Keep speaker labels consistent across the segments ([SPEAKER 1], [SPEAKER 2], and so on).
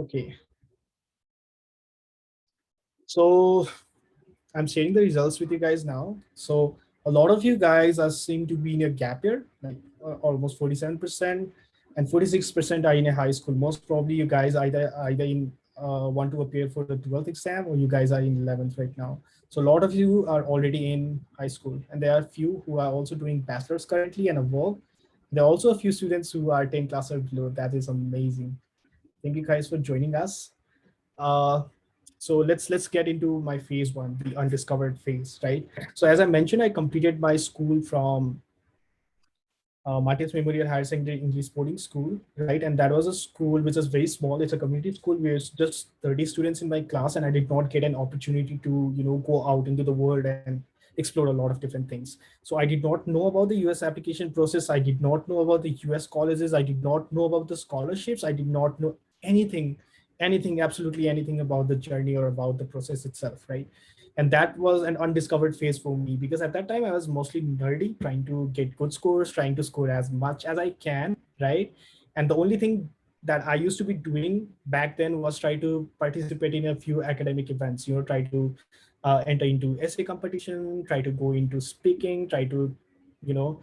[SPEAKER 1] Okay, so I'm sharing the results with you guys now. So a lot of you guys are seem to be in a gap year, like almost 47%, and 46% are in a high school. Most probably, you guys either in want to appear for the 12th exam, or you guys are in 11th right now. So a lot of you are already in high school, and there are few who are also doing bachelor's currently and above. There are also a few students who are 10 class or below. That is amazing. Thank you guys for joining us. Uh, so let's get into my phase one, the undiscovered phase, right? So as I mentioned, I completed my school from Martin's Memorial Higher Secondary English Boarding School, right? And that was a school which is very small. It's a community school. We were just 30 students in my class, and I did not get an opportunity to, go out into the world and explore a lot of different things. So I did not know about the US application process. I did not know about the US colleges. I did not know about the scholarships. I did not know anything, absolutely anything about the journey or about the process itself, right? And that was an undiscovered phase for me, because at that time I was mostly nerdy, trying to get good scores, trying to score as much as I can, right? And the only thing that I used to be doing back then was try to participate in a few academic events, try to enter into essay competition, try to go into speaking, try to you know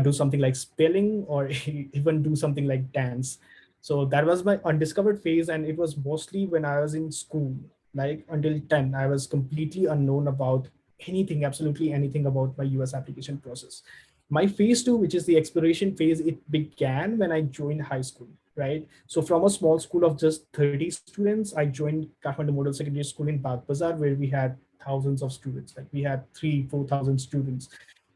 [SPEAKER 1] do something like spelling, or even do something like dance. So that was my undiscovered phase, and it was mostly when I was in school. Like until 10, I was completely unknown about anything, absolutely anything about my US application process. My phase two, which is the exploration phase, it began when I joined high school, right? So from a small school of just 30 students, I joined Kathmandu Model Secondary School in Baghbazar, where we had thousands of students. Like we had 4,000 students.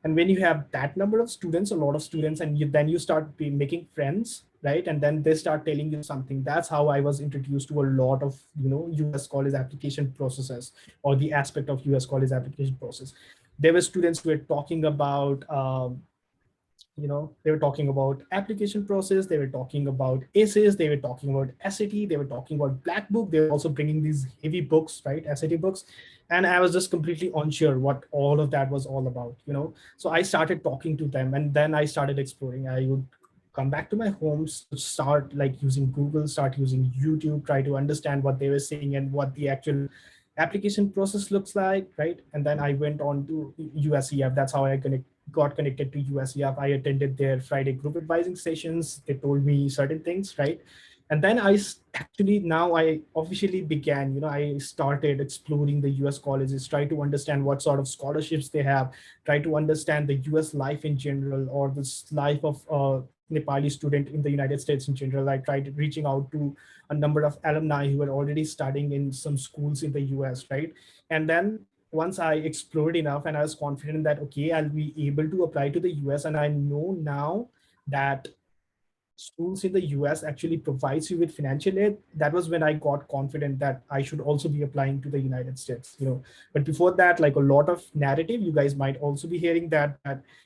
[SPEAKER 1] And when you have that number of students, a lot of students, and then you start making friends, right? And then they start telling you something. That's how I was introduced to a lot of US college application processes, or the aspect of US college application process. There were students who were talking about they were talking about application process, they were talking about essays, they were talking about sat, they were talking about black book, they were also bringing these heavy books, right, sat books. And I was just completely unsure what all of that was all about. So I started talking to them, and then I started exploring. I would come back to my homes, start like using Google, start using YouTube, try to understand what they were saying and what the actual application process looks like, right? And then I went on to USEF. That's how I got connected to USEF. I attended their Friday group advising sessions. They told me certain things, right? And then actually, now I officially began, I started exploring the US colleges, try to understand what sort of scholarships they have, try to understand the US life in general, or this life of Nepali student in the United States in general. I tried reaching out to a number of alumni who were already studying in some schools in the US, right? And then once I explored enough and I was confident that, okay, I'll be able to apply to the US, and I know now that schools in the US actually provides you with financial aid. That was when I got confident that I should also be applying to the United States. But before that, like a lot of narrative, you guys might also be hearing that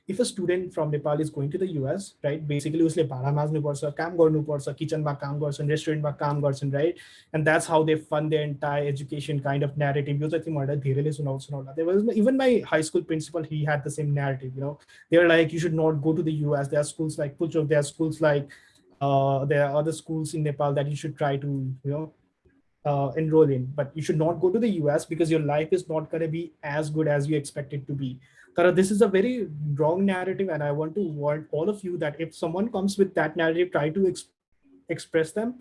[SPEAKER 1] if a student from Nepal is going to the US, right, basically उसले भाडा माझ्नु पर्छ, काम गर्नु पर्छ, किचनमा काम गर्छन्, रेस्टुरेन्टमा काम गर्छन्, right? And that's how they fund their entire education kind of narrative. यो चाहिँ तिमीहरूलाई धेरैले सुनाउँछन् होला. There was even my high school principal, he had the same narrative. They're like, you should not go to the US. There are schools like Puchok, there are schools like there are other schools in Nepal that you should try to enroll in, but you should not go to the US because your life is not going to be as good as you expect it to be. Tara, this is a very wrong narrative, and I want to warn all of you that if someone comes with that narrative, try to express them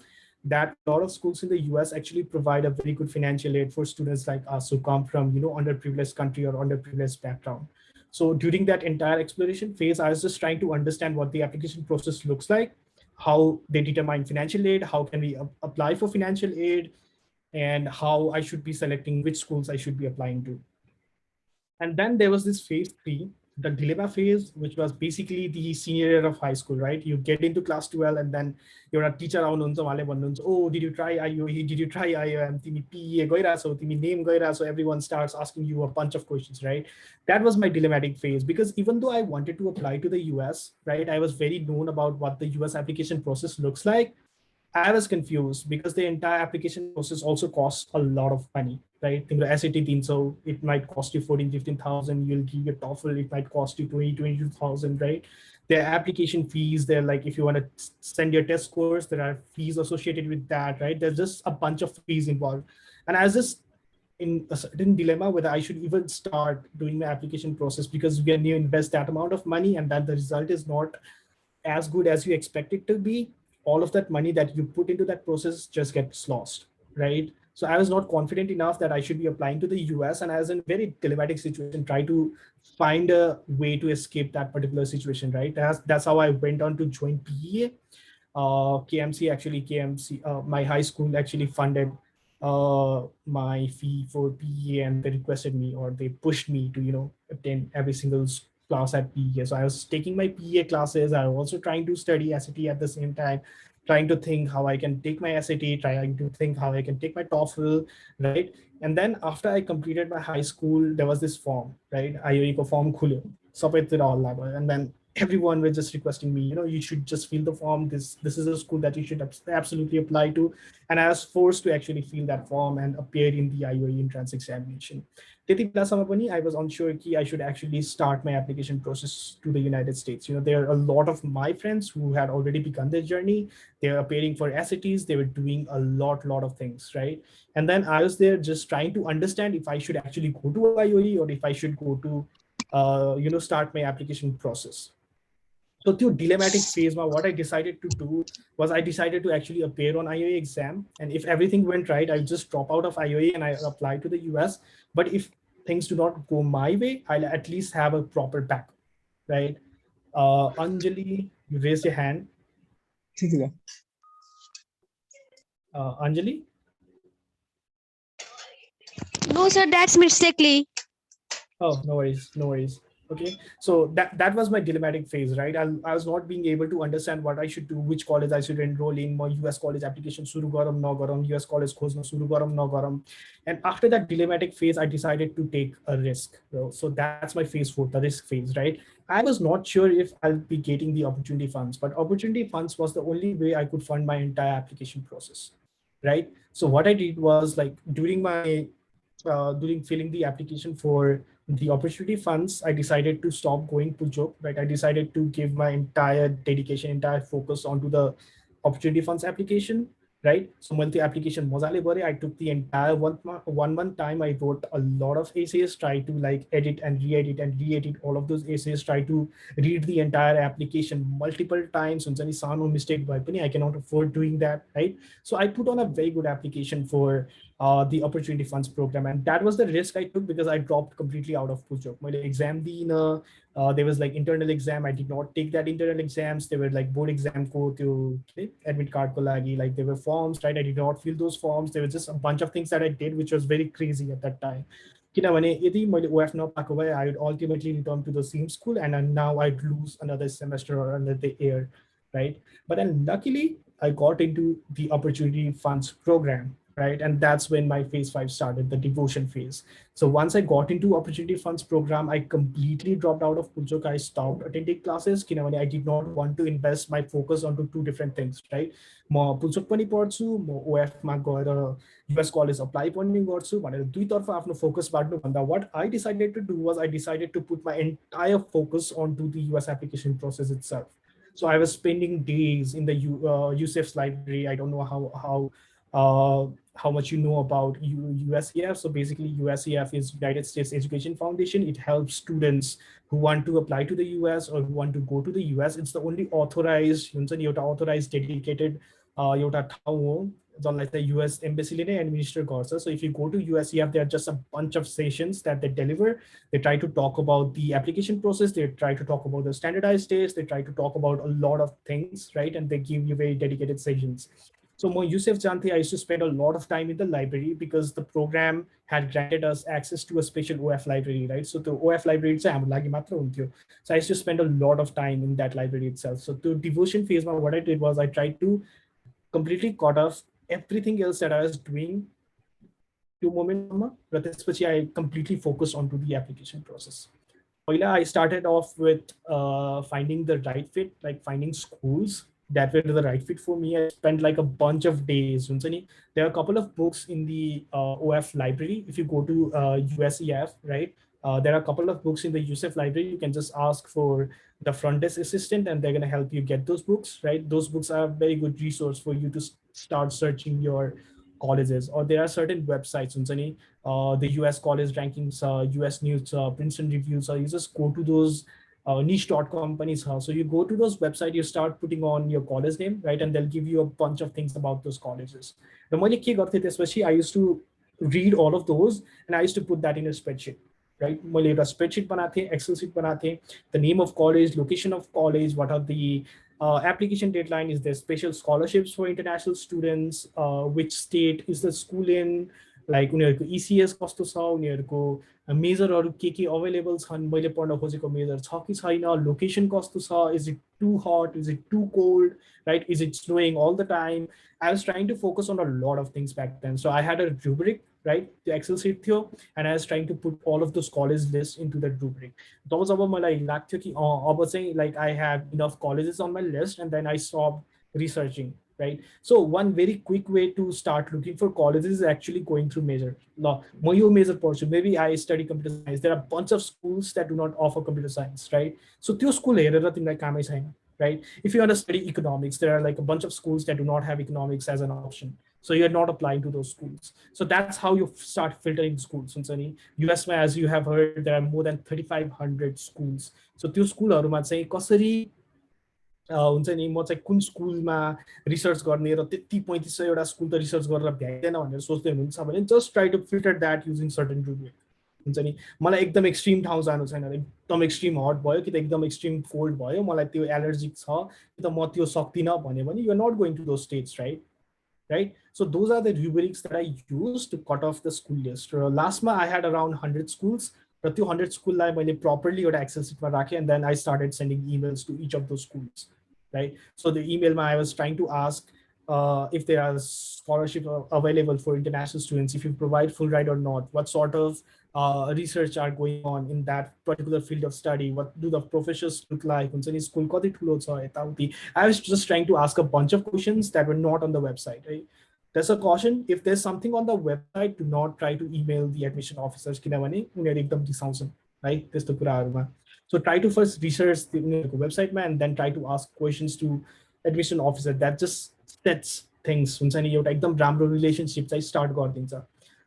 [SPEAKER 1] that a lot of schools in the US actually provide a very good financial aid for students like us who come from underprivileged country or underprivileged background. So during that entire exploration phase, I was just trying to understand what the application process looks like, how they determine financial aid, how can we apply for financial aid, and how I should be selecting which schools I should be applying to. And then there was this phase three, the dilemma phase, which was basically the senior year of high school, right? You get into class 12, and then your teacher, oh, did you try IOE? Did you try IOM? Timi PE gairachhau, timi name gairachhau. Everyone starts asking you a bunch of questions, right? That was my dilemmatic phase, because even though I wanted to apply to the US, right, I was very known about what the US application process looks like. I was confused because the entire application process also costs a lot of money, right? Think the SAT thing, so it might cost you 14-15,000. You'll give your TOEFL, it might cost you 22,000, right? There are application fees. There, like if you want to send your test scores, there are fees associated with that, right? There's just a bunch of fees involved. And I was just in a certain dilemma whether I should even start doing my application process, because when you invest that amount of money and that the result is not as good as you expect it to be, all of that money that you put into that process just gets lost, right? So I was not confident enough that I should be applying to the US, and I was in a very dilemmatic situation, try to find a way to escape that particular situation, right? That's how I went on to join PEA. KMC, my high school actually funded my fee for PEA, and they requested me, or they pushed me to, attend every single class at PEA. So I was taking my PEA classes. I was also trying to study SAT at the same time, trying to think how I can take my SAT, trying to think how I can take my TOEFL, right? And then after I completed my high school, there was this form, right? IOE ko form khulyo, sabai tira all laba. And then everyone was just requesting me, you should just fill the form. This is a school that you should absolutely apply to. And I was forced to actually fill that form and appear in the IOE entrance examination. I was unsure कि I should actually start my application process to the United States. There are a lot of my friends who had already begun their journey. They were appearing for SATs. They were doing a lot of things, right? And then I was there just trying to understand if I should actually go to IOE or if I should go to, start my application process. So through dilemmatic phase, what I decided to do was I decided to actually appear on IOA exam. And if everything went right, I just drop out of IOA and I apply to the US. But if things do not go my way, I'll at least have a proper backup, right? Anjali, you raised your hand. Anjali?
[SPEAKER 2] No, sir, that's mistakenly.
[SPEAKER 1] Oh, no worries. Okay, so that was my dilemmatic phase, right? I was not being able to understand what I should do, which college I should enroll in. My US college application suru garam na garam, US college khojna suru garam na garam. And after that dilemmatic phase, I decided to take a risk. So that's my phase 4, the risk phase, right? I was not sure if I'll be getting the opportunity funds, but opportunity funds was the only way I could fund my entire application process, right? So what I did was, like, during filling the application for the opportunity funds, I decided to stop going to job, right? I decided to give my entire dedication, entire focus onto the opportunity funds application, right? So when the application mozale bhare, I took the entire 1 month time. I wrote a lot of essays, try to like edit and re-edit all of those essays, try to read the entire application multiple times. No mistake, I cannot afford doing that, right? So I put on a very good application for the opportunity funds program, and that was the risk I took because I dropped completely out of Pujok. My exam there was like internal exam. I did not take that internal exams. They were like board exam ko to admit card ko lagi, like there were forms, right? I did not fill those forms. There was just a bunch of things that I did which was very crazy at that time. किनभने यदि मैले OF नपाएको भए I would ultimately return to the same school, and now I'd lose another semester or another year, right? But then luckily I got into the opportunity funds program, right? And that's when my phase 5 started, the devotion phase. So once I got into opportunity funds program, I completely dropped out of Pujok. I stopped attending classes. I did not want to invest my focus onto two different things, right? म Pujok पनि पढ्छु, म OF मा गएर US College apply पनि गर्छु भनेर दुईतर्फ आफ्नो focus बाट्नु भन्दा, what I decided to do was I decided to put my entire focus onto the US application process itself. So I was spending days in the USEF's library. I don't know how much you know about USEF. So basically, USEF is United States Education Foundation. It helps students who want to apply to the US or who want to go to the US. It's the only authorized, dedicated ठाउँ हो जसलाई चाहिँ US embassy नै administer गर्छ. So if you go to USEF, there are just a bunch of sessions that they deliver. They try to talk about the application process. They try to talk about the standardized tests. They try to talk about a lot of things, right? And they give you very dedicated sessions. So more Yusuf Janti, I used to spend a lot of time in the library because the program had granted us access to a special OF library, right? So the OF library itself, so I used to spend a lot of time in that library itself. So the devotion phase, what I did was I tried to completely cut off everything else that I was doing to moment, but I completely focused onto the application process. I started off with finding the right fit, like finding schools that were the right fit for me. I spent like a bunch of days. There are a couple of books in the OF library. If you go to USEF, right? There are a couple of books in the USEF library. You can just ask for the front desk assistant, and they're gonna help you get those books. Right? Those books are a very good resource for you to start searching your colleges. Or there are certain websites, the US College rankings, US News, Princeton reviews. You just go to those niche.com companies. So you go to those website, you start putting on your college name, right? And they'll give you a bunch of things about those colleges. The मैले के गर्थेँ त्यसपछि, I used to read all of those and I used to put that in a spreadsheet, right? मैले एउटा spreadsheet बनाएको थिएँ, Excel sheet बनाएको थिएँ, the name of college, location of college, what are the application deadline, is there special scholarships for international students, which state is the school in, like उनीहरूको इसिएस कस्तो छ, उनीहरूको मेजरहरू के अभाइलेबल छन्, मैले पढ्न खोजेको मेजर छ कि छैन, लोकेसन कस्तो छ, is it too hot, is it too cold, right? Is it snowing all the time? I was trying to focus on a lot of things back then. So I had a rubric, right? The Excel sheet थियो, and I was trying to put all of those college lists into that rubric. तब जब मलाई लाग्थ्यो कि अब चाहिँ like I have enough colleges on my list, and then I stopped researching, right? So one very quick way to start looking for colleges is actually going through major. Now, major portion, maybe I study computer science. There are a bunch of schools that do not offer computer science, right? So त्यो school हेरेर तिमीलाई कामै छैन, right? If you want to study economics, there are like a bunch of schools that do not have economics as an option. So you're not applying to those schools. So that's how you start filtering schools. US, as you have heard, there are more than 3,500 schools. So त्यो स्कुलहरुमा चाहिँ कसरी हुन्छ नि, म चाहिँ कुन स्कुलमा research गर्ने र त्यति 3500 स्कुल त रिसर्च गरेर भ्याइदैन भनेर सोच्दै हुनुहुन्छ भने just try to filter that using certain rubric. हुन्छ नि, मलाई एकदम एक्सट्रिम ठाउँ जानु छैन, एकदम एक्सट्रिम हट भयो कि त एकदम एक्सट्रिम कोल्ड भयो, मलाई त्यो एलर्जिक छ कि त म त्यो सक्दिनँ भन्यो भने you are not going to those states, right? Right? So those are the rubrics that I use to cut off the school list. Last month I had around 100 schools. र त्यो 100 स्कुललाई मैले properly एउटा Excel sheet मा राखेँ, and then I started sending emails to each of those schools, right? So the email I was trying to ask if there are scholarships available for international students, if you provide full ride or not, what sort of research are going on in that particular field of study, what do the professors look like, school कति ठुलो छ यताउति. I was just trying to ask a bunch of questions that were not on the website, right? There's a caution, if there's something on the website, do not try to email the admission officers, किनभने उनीहरु एकदम रिसाउँछन्, right? त्यस्तो कुराहरुमा. So try to first research the website and then try to ask questions to admission officer. That just sets things. हुन्छ नि, एउटा एकदम राम्रो relationship चाहिँ start गरिदिन्छ.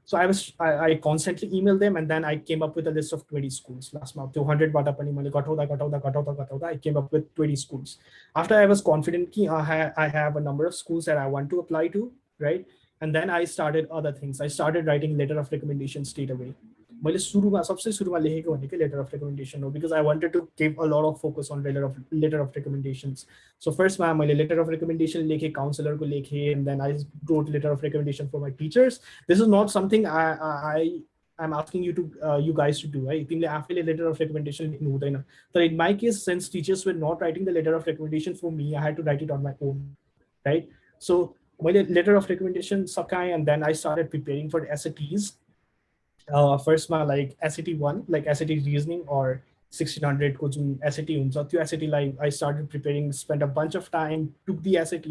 [SPEAKER 1] So I constantly emailed them, and then I came up with a list of 20 schools. Last month, 200 बाट पनि मैले घटाउँदा I came up with 20 schools. After I was confident कि I have a number of schools that I want to apply to, right? And then I started other things. I started writing letter of recommendation straight away. मैले सबसे सुरुमा लेखेको भनेकै letter of recommendation हो, because I wanted to give a lot of focus on letter of recommendations. So first मैले letter of recommendation लेखेँ, counselor को लेखेँ, and then I wrote letter of recommendation for my teachers. This is not something I'm asking you guys to do, right? तिमीले आफैले letter of recommendation लेख्नु हुँदैन. But in my case, since teachers were not writing the letter of recommendation for me, I had to write it on my own, right? So मैले letter of recommendation सकाएँ, and then I started preparing for the SATs. First like SAT 1, like SAT reasoning or 1600 को जुन SAT हुन्छ, त्यो SAT lie I started preparing, spent a bunch of time, took the SAT,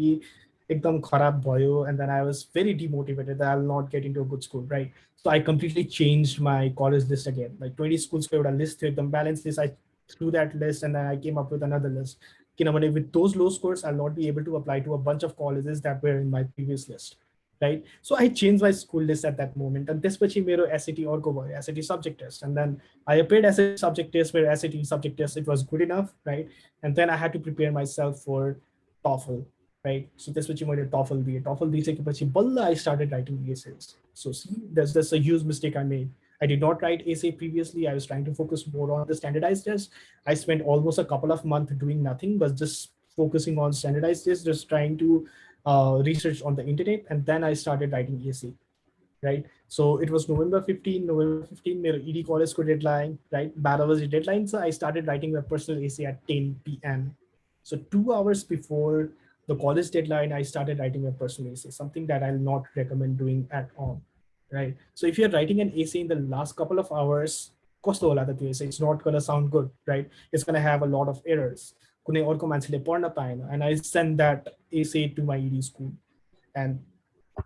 [SPEAKER 1] एकदम खराब भयो, and then I was very demotivated that I'll not get into a good school, right? So I completely changed my college list again. Like 20 schools को एउटा list थियो, एकदम balanced list. I threw that list, and then I came up with another list. किनभने with those low scores, I'll not be able to apply to a bunch of colleges that were in my previous list. Right? So I changed my school list at that moment, and त्यसपछि मेरो SAT अर्को भयो, SAT subject test, and then I appeared SAT subject test, where SAT subject test it was good enough, right? And then I had to prepare myself for TOEFL, right? So त्यसपछि मैले TOEFL दिएपछि बल्ल I started writing essays. So see, that's a huge mistake I made. I did not write essay previously. I was trying to focus more on the standardized test. I spent almost a couple of months doing nothing but just focusing on standardized tests, just trying to research on the internet, and then I started writing essay, right? So it was November 15, मेरो ED college को deadline, right? 12 बजे deadline, so I started writing my personal essay at 10 p.m. So 2 hours before the college deadline, I started writing my personal essay, something that I'll not recommend doing at all, right? So if you're writing an essay in the last couple of hours, कस्तो होला त त्यो essay? It's not gonna sound good, right? It's gonna have a lot of errors. कुनै अर्को मान्छेले पढ्न पाएन, and I sent that essay to my ED school, and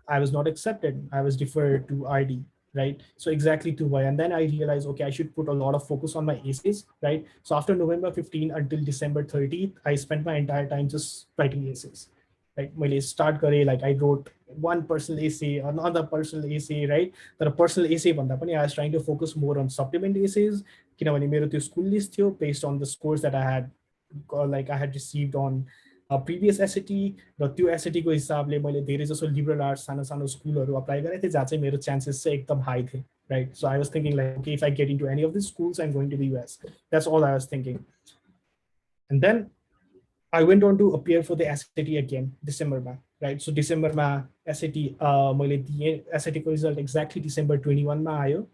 [SPEAKER 1] I was not accepted. I was deferred to ID, right? So exactly to why. And then I realized, okay, I should put a lot of focus on my essays, right? So after November 15 until December 30th, I spent my entire time just writing essays. Like when I start career, like I wrote one personal essay, another personal essay, right? But a personal essay भन्दा पनि I was trying to focus more on supplement essays. किनभने मेरो त्यो school list थियो based on the scores that I had like I had received on previous SAT र त्यो एसएटीको हिसाबले मैले धेरै जसो लिबरल आर्ट्स सानो सानो स्कुलहरू अप्लाई गरेको थिएँ जहाँ चाहिँ मेरो चान्सेस चाहिँ एकदम हाई थिए, right? So I was thinking like okay if I get into any of this schools I am going to the US, that's all I was thinking. And then I went on to appear for the SAT again डिसेम्बरमा, right? सो डिसेम्बरमा SAT मैले दिएँ. एसएटीको result exactly December 21मा आयो,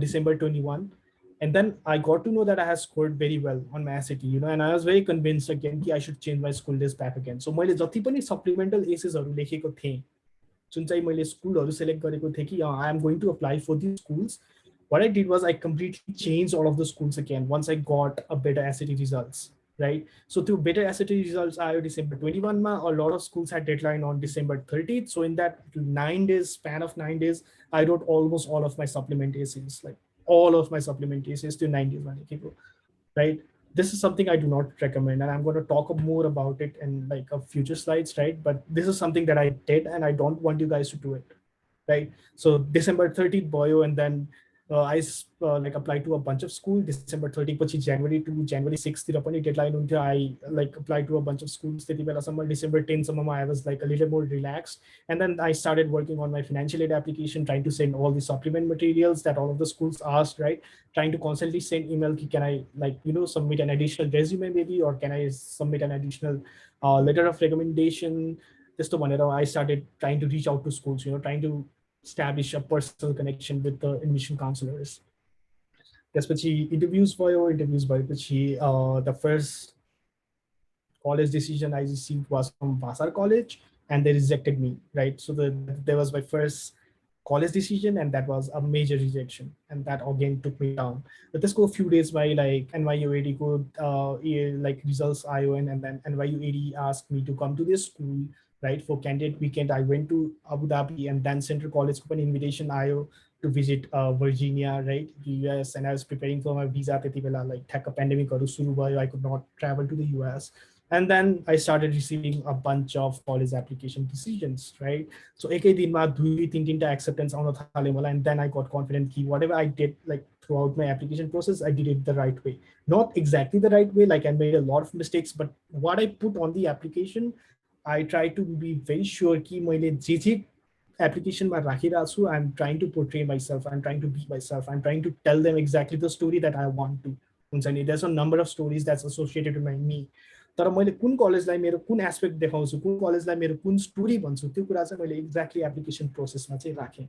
[SPEAKER 1] December 21. And then I got to know that I had scored very well on my SAT, you know, and I was very convinced again that I should change my school list back again. So मैले जति पनि supplemental एसेसहरू लेखेको थिएँ, जुन चाहिँ मैले स्कुलहरू select गरेको थिएँ कि I am going to apply for these schools, what I did was I completely changed all of the schools again once I got a better SAT results, right? So to better SAT results are December 21 ma, a lot of schools had deadline on December 30th. So in that 9 days span of 9 days, I wrote almost all of my supplement essays, like all of my supplement essays to 9 days, right? This is something I do not recommend, and I'm going to talk more about it in like a future slides, right? But this is something that I did, and I don't want you guys to do it, right? So December 30th boyo, and then I like applied to a bunch of schools. December 30th पछि January to January 6th तिर पनि deadline हुन्थ्यो. I like applied to a bunch of schools त्यति बेलासम्म. December 10th सम्ममा I was like a little more relaxed, and then I started working on my financial aid application, trying to send all the supplement materials that all of the schools asked, right? Trying to constantly send email, can I like, you know, submit an additional resume maybe, or can I submit an additional letter of recommendation? Just to भनेर I started trying to reach out to schools, you know, trying to establish a personal connection with the admission counselors. त्यसपछि interviews भयो. Interviews भएपछि the first college decision I received was from Vassar College, and they rejected me, right? So there was my first college decision, and that was a major rejection, and that again took me down. But let's go a few days by like NYU AD को like results IO, and then NYU AD asked me to come to this school, right, for candidate weekend. I went to Abu Dhabi, and then Central College को पनि invitation आयो to visit Virginia, right, US, and I was preparing for my visa त्यति बेला like ठ्याक्क pandemicहरू सुरु भयो. I could not travel to the US. And then I started receiving a bunch of college application decisions, right? So एकै दिनमा 2-3 acceptance आउन थाल्यो मलाई, and then I got confident कि whatever I did like throughout my application process, I did it the right way. Not exactly the right way, like I made a lot of mistakes, but what I put on the application, I try to be very sure कि मैले जे application राखिरहेको छु, I'm trying to portray myself, I'm trying to be myself, I'm trying to tell them exactly the story that I want to. There's a number of stories that's associated with me. तर मैले कुन कलेजलाई मेरो कुन aspect देखाउँछु, कुन कलेजलाई मेरो कुन story भन्छु, त्यो कुरा चाहिँ मैले एक्ज्याक्टली एप्लिकेसन प्रोसेसमा चाहिँ राखेँ,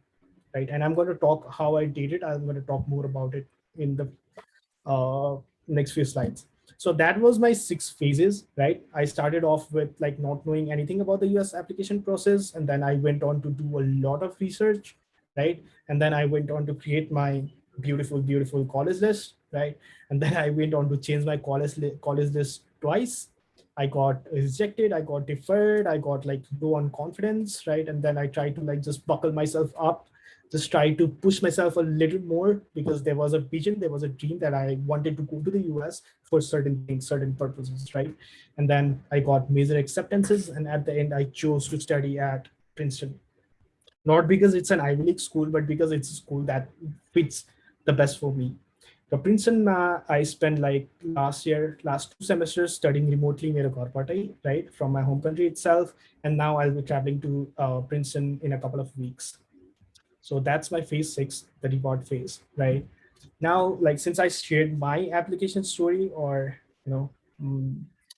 [SPEAKER 1] right? And I'm going to talk how I did it. I'm going to talk more about it in the next few slides. So that was my 6 phases, right? I started off with like not knowing anything about the US application process, and then I went on to do a lot of research, right? And then I went on to create my beautiful college list, right? And then I went on to change my college list twice. I got rejected, I got deferred, I got like low on confidence, right? And then I tried to like just buckle myself up, just try to push myself a little more, because there was a vision, there was a dream that I wanted to go to the US for certain things, certain purposes, right? And then I got major acceptances, and at the end I chose to study at Princeton. Not because it's an Ivy League school, but because it's a school that fits the best for me. So Princeton, I spent like last 2 semesters studying remotely, right, from my home country itself. And now I'll be traveling to Princeton in a couple of weeks. So that's my phase 6, the reward phase, right? Now, like, since I shared my application story, or, you know,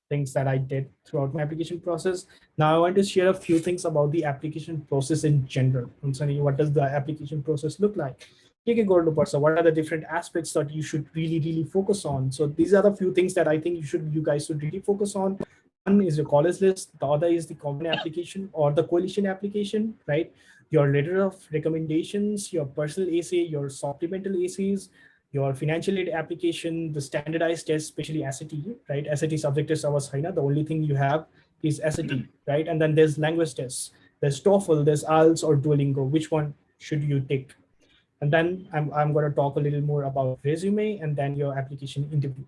[SPEAKER 1] things that I did throughout my application process, now I want to share a few things about the application process in general. What does the application process look like? What are the different aspects that you should really focus on? So these are the few things that I think you guys should really focus on. One is your college list, the other is the common application or the coalition application, right? Your letter of recommendations, your personal essay, your supplemental essays, your financial aid application, the standardized test, especially SAT, right? SAT subject test was haina. The only thing you have is SAT, right? And then there's language tests. There's TOEFL, there's IELTS or Duolingo. Which one should you take? And then I'm going to talk a little more about resume and then your application interview,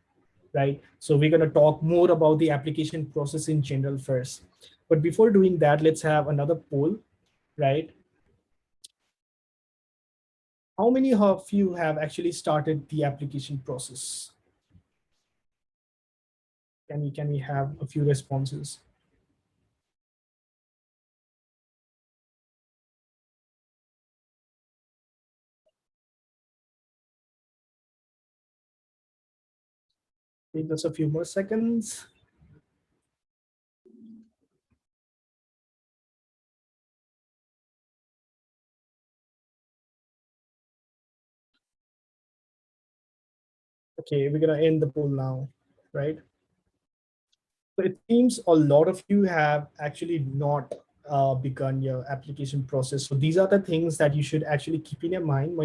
[SPEAKER 1] right? So we're going to talk more about the application process in general first. But before doing that, let's have another poll, right? How many of you have actually started the application process? Can we have a few responses? Take just a few more seconds. Okay, we're gonna end the poll now, right? So it seems a lot of you have actually not begun your application process. So these are the things that you should actually keep in your mind.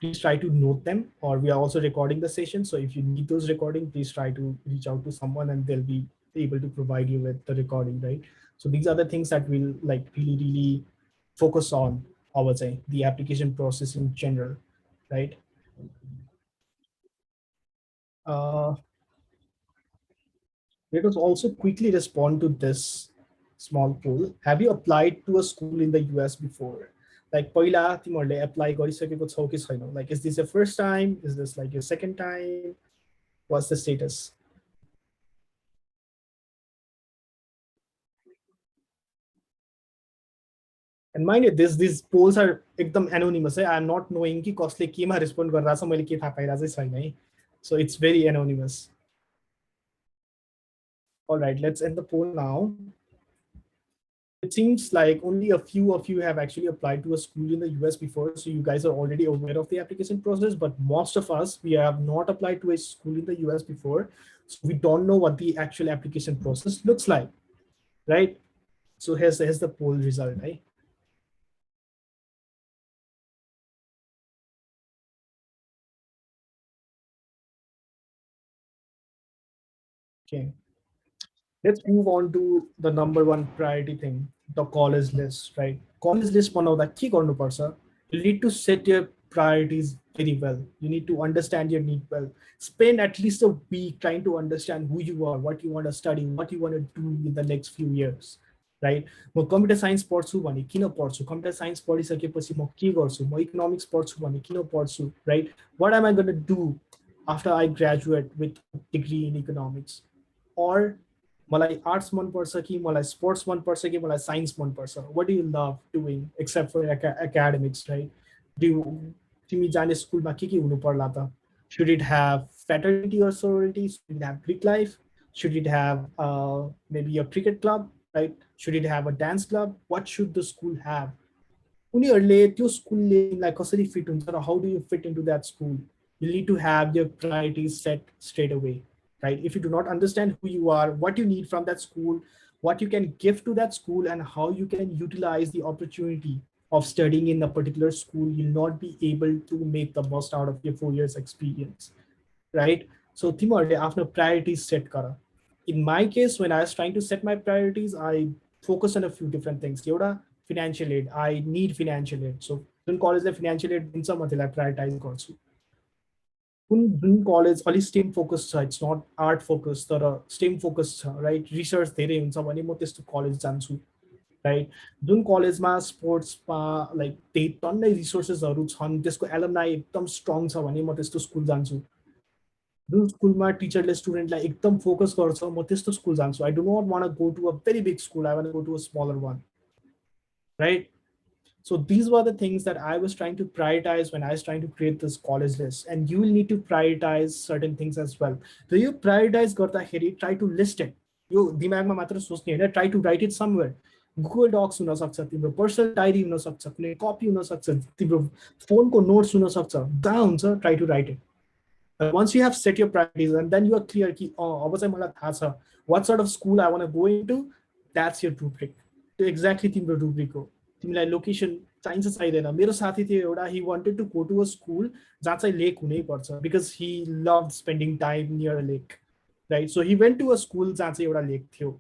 [SPEAKER 1] Please try to note them, or we are also recording the session. So if you need those recording, please try to reach out to someone and they'll be able to provide you with the recording, right? So these are the things that we'll like really focus on, I would say, the application process in general, right? Uh, Let us also quickly respond to this small poll. Have you applied to a school in the US before? Like पहिला तिमीहरूले apply गरिसकेको छौ कि छैनौ? Like is this your first time? Is this like your second time? What's the status? And mind you, these polls are एकदम anonymous. I'm not knowing कि कसले केमा respond गरिरहेछ मैले के थाहा पाइरहेको चाहिँ छैन है. So it's very anonymous. All right, let's end the poll now. It seems like only a few of you have actually applied to a school in the US before, so you guys are already aware of the application process, but most of us, we have not applied to a school in the US before, so we don't know what the actual application process looks like, right? So here's the poll result, right? Okay. Let's move on to the number one priority thing, the college list, right? College list बनाउँदा के गर्नुपर्छ? You need to set your priorities very well. You need to understand your need well. Spend at least a week trying to understand who you are, what you want to study, what you want to do in the next few years, right? म computer science पढ्छु भने किन पढ्छु? Computer science पढिसकेपछि म के गर्छु? म economics पढ्छु भने किन पढ्छु, right? What am I going to do after I graduate with a degree in economics? Or मलाई आर्ट्स मनपर्छ कि मलाई स्पोर्ट्स मनपर्छ कि मलाई साइन्स मनपर्छ? What do you love doing except for academics, right? Do तिमी जाने स्कुलमा के हुनु पर्ला त? Should it have fraternity or sorority? Should it have Greek life? Should it have maybe a cricket club, right? Should it have a dance club? What should the school have? उनीहरूले त्यो स्कुलले तिमीलाई कसरी फिट हुन्छ र how do you fit into that school? You need to have your priorities set straight away, right? If you do not understand who you are, what you need from that school, what you can give to that school, and how you can utilize the opportunity of studying in a particular school, you'll not be able to make the most out of your 4 years experience, right? So तिमीहरूले आफ्नो priorities set गर. In my case, when I was trying to set my priorities, I focus on a few different things. एउटा financial aid, I need financial aid. So Jun कलेजले financial aid दिन्छ म त्यसलाई prioritize गर्छु. जुन college अलिक stem focus छ, it's not art focus तर stem focus छ, right? Research धेरै हुन्छ भने म त्यस्तो कलेज जान्छु, राइट? जुन कलेजमा स्पोर्ट्समा लाइक त्यही टन्नै रिसोर्सेसहरू छन्, त्यसको एलुमनाई एकदम स्ट्रङ छ भने म त्यस्तो स्कुल जान्छु. जुन स्कुलमा टिचरले स्टुडेन्टलाई एकदम फोकस गर्छ म त्यस्तो स्कुल जान्छु. I do not want go to a very big school, I want go to a smaller one, right? So these were the things that I was trying to prioritize when I was trying to create this college list. And you will need to prioritize certain things as well. So you prioritize गर्दाखेरि try to list it. यो दिमागमा मात्र सोच्ने हैन, try to write it somewhere. Google Docs हुन सक्छ, तिम्रो personal diary हुन सक्छ, कुनै कपी हुन सक्छ, तिम्रो फोनको नोट्स हुन सक्छ, जहाँ हुन्छ try to write it. Once you have set your priorities and then you are clear कि अब चाहिँ मलाई थाहा छ what sort of school I want to go into, that's your rubric. त्यो एक्ज्याक्टली तिम्रो रुब्रिक हो. तिमीलाई लोकेसन चाहिन्छ चाहिँदैन. मेरो साथी थियो एउटा, he wanted to go to a school जहाँ चाहिँ लेक हुनै पर्छ because he loved spending time near a lake, right? So he went to a school जहाँ चाहिँ एउटा लेक थियो,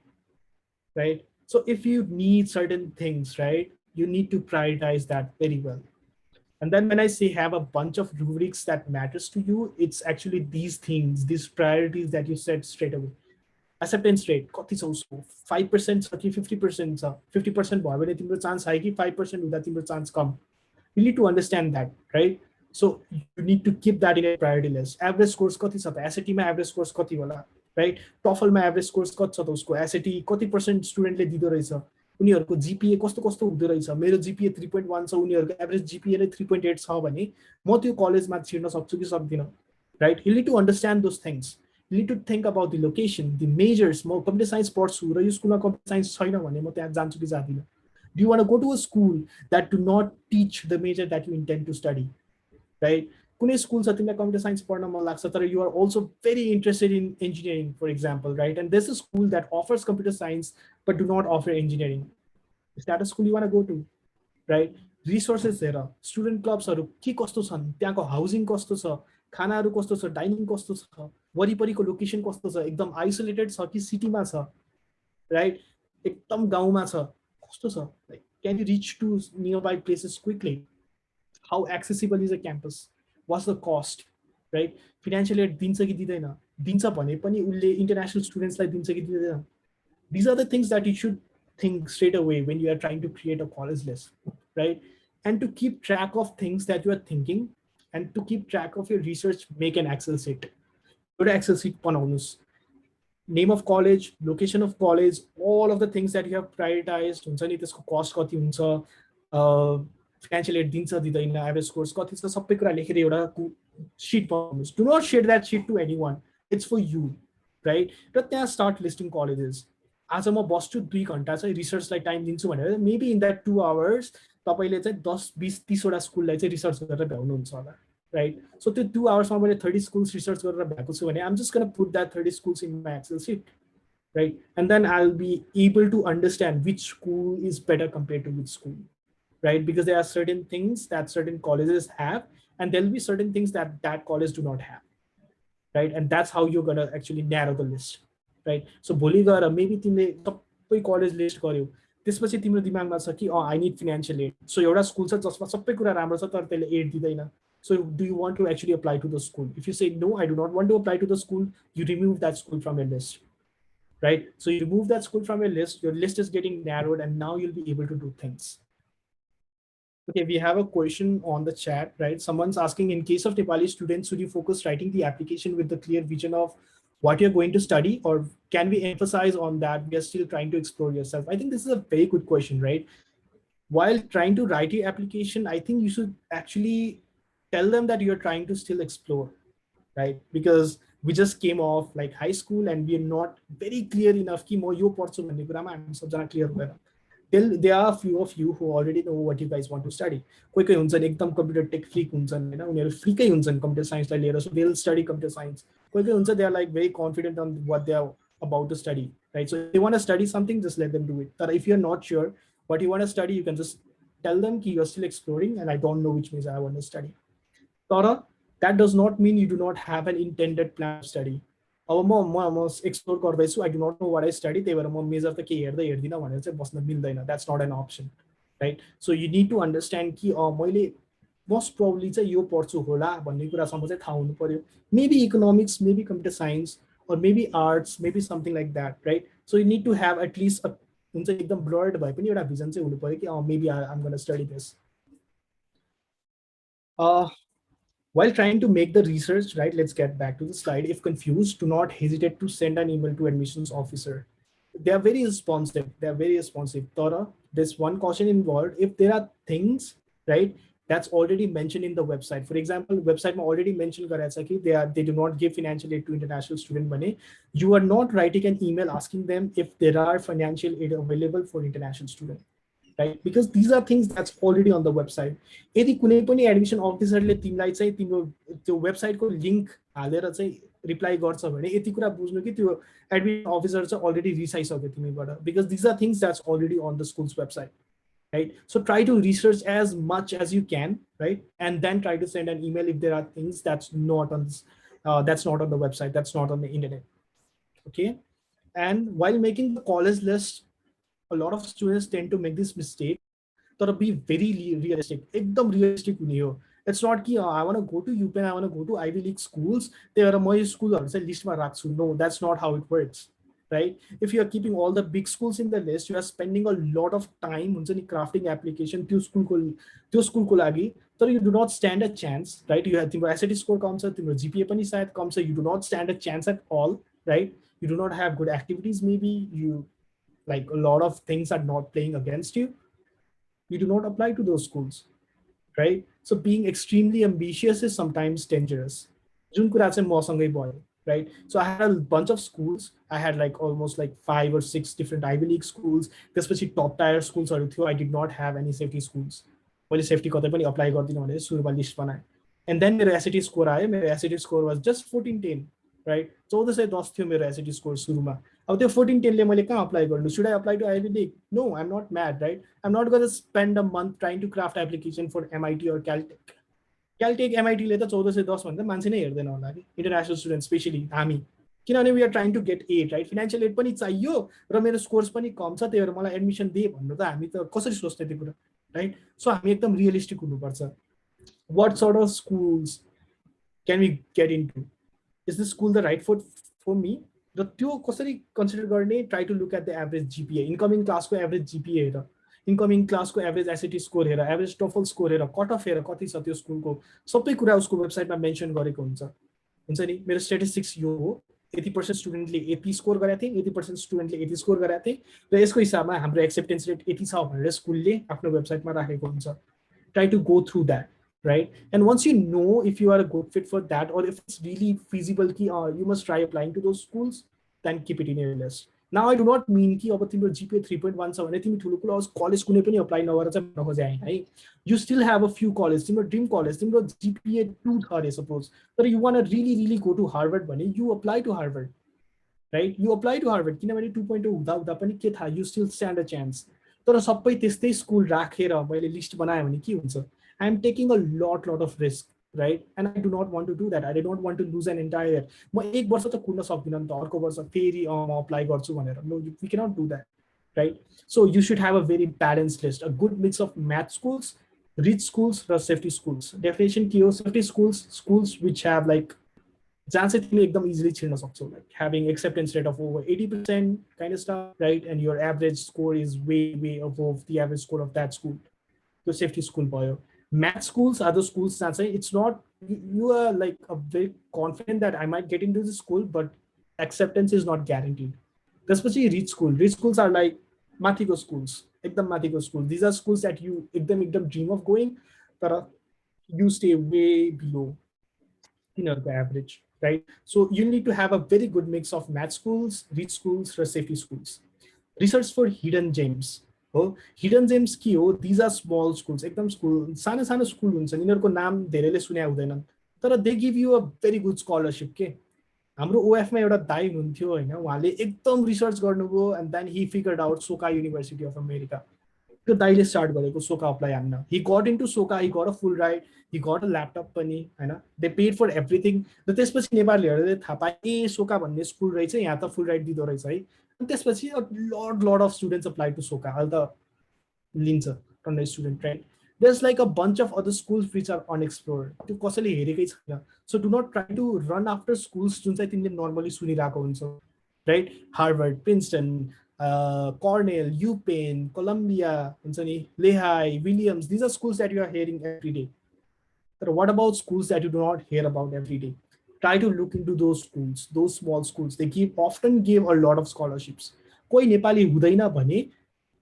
[SPEAKER 1] right? So if you need certain things, right, you need to prioritize that very well. And then when I say have a bunch of rubrics that matters to you, it's actually these things, these priorities that you set straight away. Acceptance rate कति छ उसको 5% छ कि 50% छ 50% भयो भने तिम्रो chance high कि 5% हुँदा तिम्रो chance come. You need to understand that, right? So you need to keep that in a priority list. Average scores कति छ त SAT मा average scores कति होला, right? TOEFL मा average scores कति छ त उसको SAT कति % स्टुडेन्टले दिदो रहेछ, उनीहरूको GPA कस्तो कस्तो हुँदो रहेछ. मेरो GPA 3.1 छ, उनीहरूको एभरेज GPA नै 3.8 छ भने म त्यो कलेजमा छिर्न सक्छु कि सक्दिनँ, right? You need to understand those things. You need to think about the location, the majors. म कम्प्युटर साइन्स पढ्छु र यो स्कुलमा कम्प्युटर साइन्स छैन भने म त्यहाँ जान्छु कि जाँदिनँ. Do you want to go to a school that do not teach the major that you intend to study, right? कुनै स्कुल छ तिमीलाई कम्प्युटर साइन्स पढ्न मन लाग्छ तर you are also very interested in engineering, for example, right? And there's a school that offers computer science but do not offer engineering. Is that a school you want to go to, right? Resources हेर, student क्लब्सहरू के कस्तो छन्, त्यहाँको housing कस्तो छ, खानाहरू कस्तो छ, डाइनिङ कस्तो छ, वरिपरिको लोकेसन कस्तो छ, एकदम आइसोलेटेड छ कि सिटीमा छ, राइट? एकदम गाउँमा छ, कस्तो छ, like can you reach to nearby places quickly, how accessible is a campus, what's the cost, right? Financial aid दिन्छ कि दिँदैन, दिन्छ भने पनि उसले इन्टरनेसनल स्टुडेन्ट्सलाई दिन्छ कि दिँदैन. These are the things that you should think straight away when you are trying to create a college list, right? And to keep track of things that you are thinking and to keep track of your research, make an Excel sheet. Go to Excel sheet बनाउनुस्. Name of college, location of college, all of the things that you have prioritized. हुन्छ नि त्यसको cost कति हुन्छ, financial aid दिन्छ दिँदैन, average scores कति छ, सबै कुरा लेखेर एउटा sheet बनाउनुस्. Do not share that sheet to anyone. It's for you, right? र त्यहाँ start listing colleges. आज म बस्छु 2 घण्टा चाहिँ रिसर्चलाई टाइम दिन्छु भनेर मेबी इन द्याट 2 आवर्स तपाईँले चाहिँ 10, 20, 30वटा स्कुललाई चाहिँ रिसर्च गरेर भ्याउनुहुन्छ होला, राइट? सो त्यो 2 आवर्समा मैले 30 schools रिसर्च गरेर भ्याएको छु भने I'm just gonna put that 30 schools in my Excel sheet, right? And then I will be able to understand which school is better compare to which school, right? Because there are certain things that certain colleges have and there'll be certain things that that college do not have, right? And that's how you're going to actually narrow the list, right? So भोलि गएर maybe तिमीले सबै college list गर्यौ, त्यसपछि तिम्रो दिमागमा छ कि I need financial add. सो एउटा स्कुल छ जसमा सबै कुरा राम्रो छ तर त्यसले एड दिँदैन. So do you want to actually apply to the school? If you say no, I do not want to apply to the school, you remove that school from your list, right? So you remove that school from your list is getting narrowed and now you'll be able to do things. Okay, we have a question on the chat, right? Someone's asking, in case of Nepali students, should you focus writing the application with the clear vision of what you're going to study, or can we emphasize on that we are still trying to explore yourself? I think this is a very good question, right? While trying to write your application, I think you should actually tell them that you're trying to still explore, right? Because we just came off like high school and we are not very clear enough कि म यो पढ्छु भन्ने कुरामा हामी सबजना clear हुँदैन. There are a few of you who already know what you guys want to study. कोही कोही हुन्छन् एकदम कम्प्युटर टेक फ्रिक हुन्छन् हैन, उनीहरु फ्रिकै हुन्छन् कम्प्युटर साइन्सलाई लिएर, so they'll study computer science. कोही कोही हुन्छ they are like very confident on what they are about to study, right? So if they want to study something, just let them do it. But if you're not sure what you want to study, you can just tell them कि you're still exploring and I don't know which means I want to study. तर that does not mean you do not have an intended plan of study. अब म explore गर्दैछु, आई do not know what I study, त्यही भएर म major त के हेर्दिनँ भनेर चाहिँ बस्न मिल्दैन. That's not an option, right? So you need to understand कि मैले मोस्ट प्रोबब्ली चाहिँ यो पढ्छु होला भन्ने कुरासम्म चाहिँ थाहा हुनु पर्यो. Maybe economics, maybe computer science, or maybe arts, maybe something like that, right? So you need to have at least a हुन्छ एकदम ब्लर्ड भए पनि एउटा भिजन चाहिँ हुनु पर्यो कि मेबी आइम gonna study this. While trying to make the research, right, let's get back to the slide. If confused, do not hesitate to send an email to admissions officer. They are very responsive. They are very responsive. Tora, there's one caution involved. If there are things, right, that's already mentioned in the website. For example, website ma already mentioned they do not give financial aid to international student money. You are not writing an email asking them if there are financial aid available for international student, right? Because these are things that's already on the website. यदि कुनै पनि admission अफिसरले तिमीलाई चाहिँ तिम्रो त्यो वेबसाइटको link हालेर चाहिँ reply गर्छ भने यति कुरा बुझ्नु कि त्यो एडमिसन अफिसर चाहिँ already रिसाइसक्यो तिमीबाट, because these are things that's already on the school's website, right? So try to research as much as you can, right? And then try to send an email if there are things that's not on the website, that's not on the internet. Okay. And while making the college list, a lot of students tend to make this mistake. तर be very realistic, एकदम realistic हुने हो. It's not कि I want to go to UPenn, I want to go to Ivy League schools, त्यही भएर म यो स्कुलहरू चाहिँ लिस्टमा राख्छु. No, that's not how it works, right? If you are keeping all the big schools in the list, you are spending a lot of time हुन्छ नि crafting application त्यो स्कुलको लागि. तर you do not stand a chance, right? You have तिम्रो SAT score कम छ, तिम्रो GPA पनि सायद कम छ, you do not stand a chance at all, right? You do not have good activities, maybe you like a lot of things are not playing against you. You do not apply to those schools, right? So being extremely ambitious is sometimes dangerous. जुन कुरा चाहिँ मसँगै भयो, right? So I had a bunch of schools. I had like almost like 5 or 6 different Ivy League schools. त्यसपछि top tier schools थियो. I did not have any safety schools. मैले safety कतै पनि apply गर्दिनँ भनेर सुरुमा लिस्ट बनाएँ. And then मेरो एसएटी स्कोर आयो. मेरो SAT score was just 1410, right? 1410 थियो मेरो एसएटी स्कोर सुरुमा. अब त्यो 1410 ले मैले कहाँ अप्लाई गर्नु? Should I apply to Ivy League? No, I'm not mad, right? I'm not going to spend a month trying to craft application for MIT or Caltech. Caltech, MIT ले त 1410 भन्दा मान्छे नै हेर्दैन होला कि, इन्टरनेसनल स्टुडेन्ट स्पेशली हामी. किनभने we are trying to get aid, right? Financial aid पनि चाहियो र मेरो स्कोर्स पनि कम छ, त्यही भएर मलाई एडमिसन दे भन्नु त हामी त कसरी सोच्ने त्यो कुरा, राइट? सो हामी एकदम रियलिस्टिक हुनुपर्छ. What sort of schools can we get into? Is this school the right fit for me? र त्यो कसरी कन्सिडर गर्ने? Try to look at the average GPA, incoming क्लासको एभरेज जिपिए हेर, इन्कमिङ क्लासको एभरेज एसएटी स्कोर हेर, average TOEFL score हेर, cut off हेर कति छ त्यो स्कुलको, सबै कुरा उसको वेबसाइटमा मेन्सन गरेको हुन्छ नि. मेरो स्ट्याटिस्टिक्स यो हो, 80% स्टुडेन्टले 80 स्कोर गरेको थिएँ, 80% स्टुडेन्टले 80 स्कोर गरेको थिएँ, र यसको हिसाबमा हाम्रो एक्सेप्टेन्स रेट 80 छ भनेर स्कुलले आफ्नो वेबसाइटमा राखेको हुन्छ. Try to go through that, right? And once you know if you are a good fit for that, or if it's really feasible ki you must try applying to those schools, then keep it in your list. Now I do not mean कि अब तिम्रो GPA 3.1 छ भने तिमी ठुलो ठुलो college कुनै पनि अप्लाई नगरेर चाहिँ भन्न खोजे हैन है. You still have a few colleges. तिम्रो ड्रिम कलेज, तिम्रो GPA 2 छ अरे सपोज, तर you want to really go to Harvard भने you apply to Harvard, right? You apply to Harvard किनभने 2.0 हुँदा पनि के थाहा, you still stand a chance. तर सबै त्यस्तै स्कुल राखेर मैले लिस्ट बनाएँ भने के हुन्छ? I'm taking a lot of risk, right? And I do not want to do that. I do not want to lose an entire year. म एक वर्ष त कुर्न सक्दिनँ नि त, अर्को वर्ष फेरि म अप्लाई गर्छु भनेर. No, we cannot do that, right? So you should have a very balanced list, a good mix of math schools, rich schools, raw safety schools. Definition के हो? Safety schools which have like जहाँ चाहिँ तिमीले एकदम easily छिर्न सक्छौ, like having acceptance rate of over 80% kind of stuff, right? And your average score is way above the average score of that school. So safety school भयो. Math schools are the schools that say it's not, you are like a very confident that I might get into this school, but acceptance is not guaranteed. Especially rich schools are like mathiko schools, ekdam mathiko schools. These are schools that you ekdam dream of going, but you stay way below the average, right? So you need to have a very good mix of math schools, rich schools, or safety schools. Research for hidden gems. हो, hidden gems के हो? These R small schools, एकदम school सानो सानो school हुन्छन्, यिनीहरूको नाम धेरैले सुने हुँदैनन्, तर they give you a very good scholarship के. हाम्रो ओएफमा एउटा दाइ हुनुहुन्थ्यो होइन, उहाँले एकदम रिसर्च गर्नुभयो, and then he figured out Soka University of America. त्यो दाइले स्टार्ट गरेको सोका अप्लाई हान्न. He got into Soka, he got a full ride, he got a laptop पनि होइन, दे पेड फर एभ्रिथिङ. र त्यसपछि नेपालीहरूले थाहा पाए ए सोका भन्ने स्कुल रहेछ, यहाँ त फुल राइड दिँदो रहेछ है. अनि त्यसपछि lot of students apply to Soka. अहिले त लिन्छ टन्नै student, right? There's like a bunch of other schools which are unexplored. त्यो कसैले हेरेकै छैन. So do not try to run after schools जुन चाहिँ तिमीले नर्मली सुनिरहेको हुन्छ, right? Harvard, Princeton, Cornell, UPenn, Columbia, हुन्छ नि, Lehigh, Williams. These are schools that you are hearing every day. But what about schools that you do not hear about every day? Try to look into those schools, those small schools. They often give a lot of scholarships. कोही नेपाली हुँदैन भने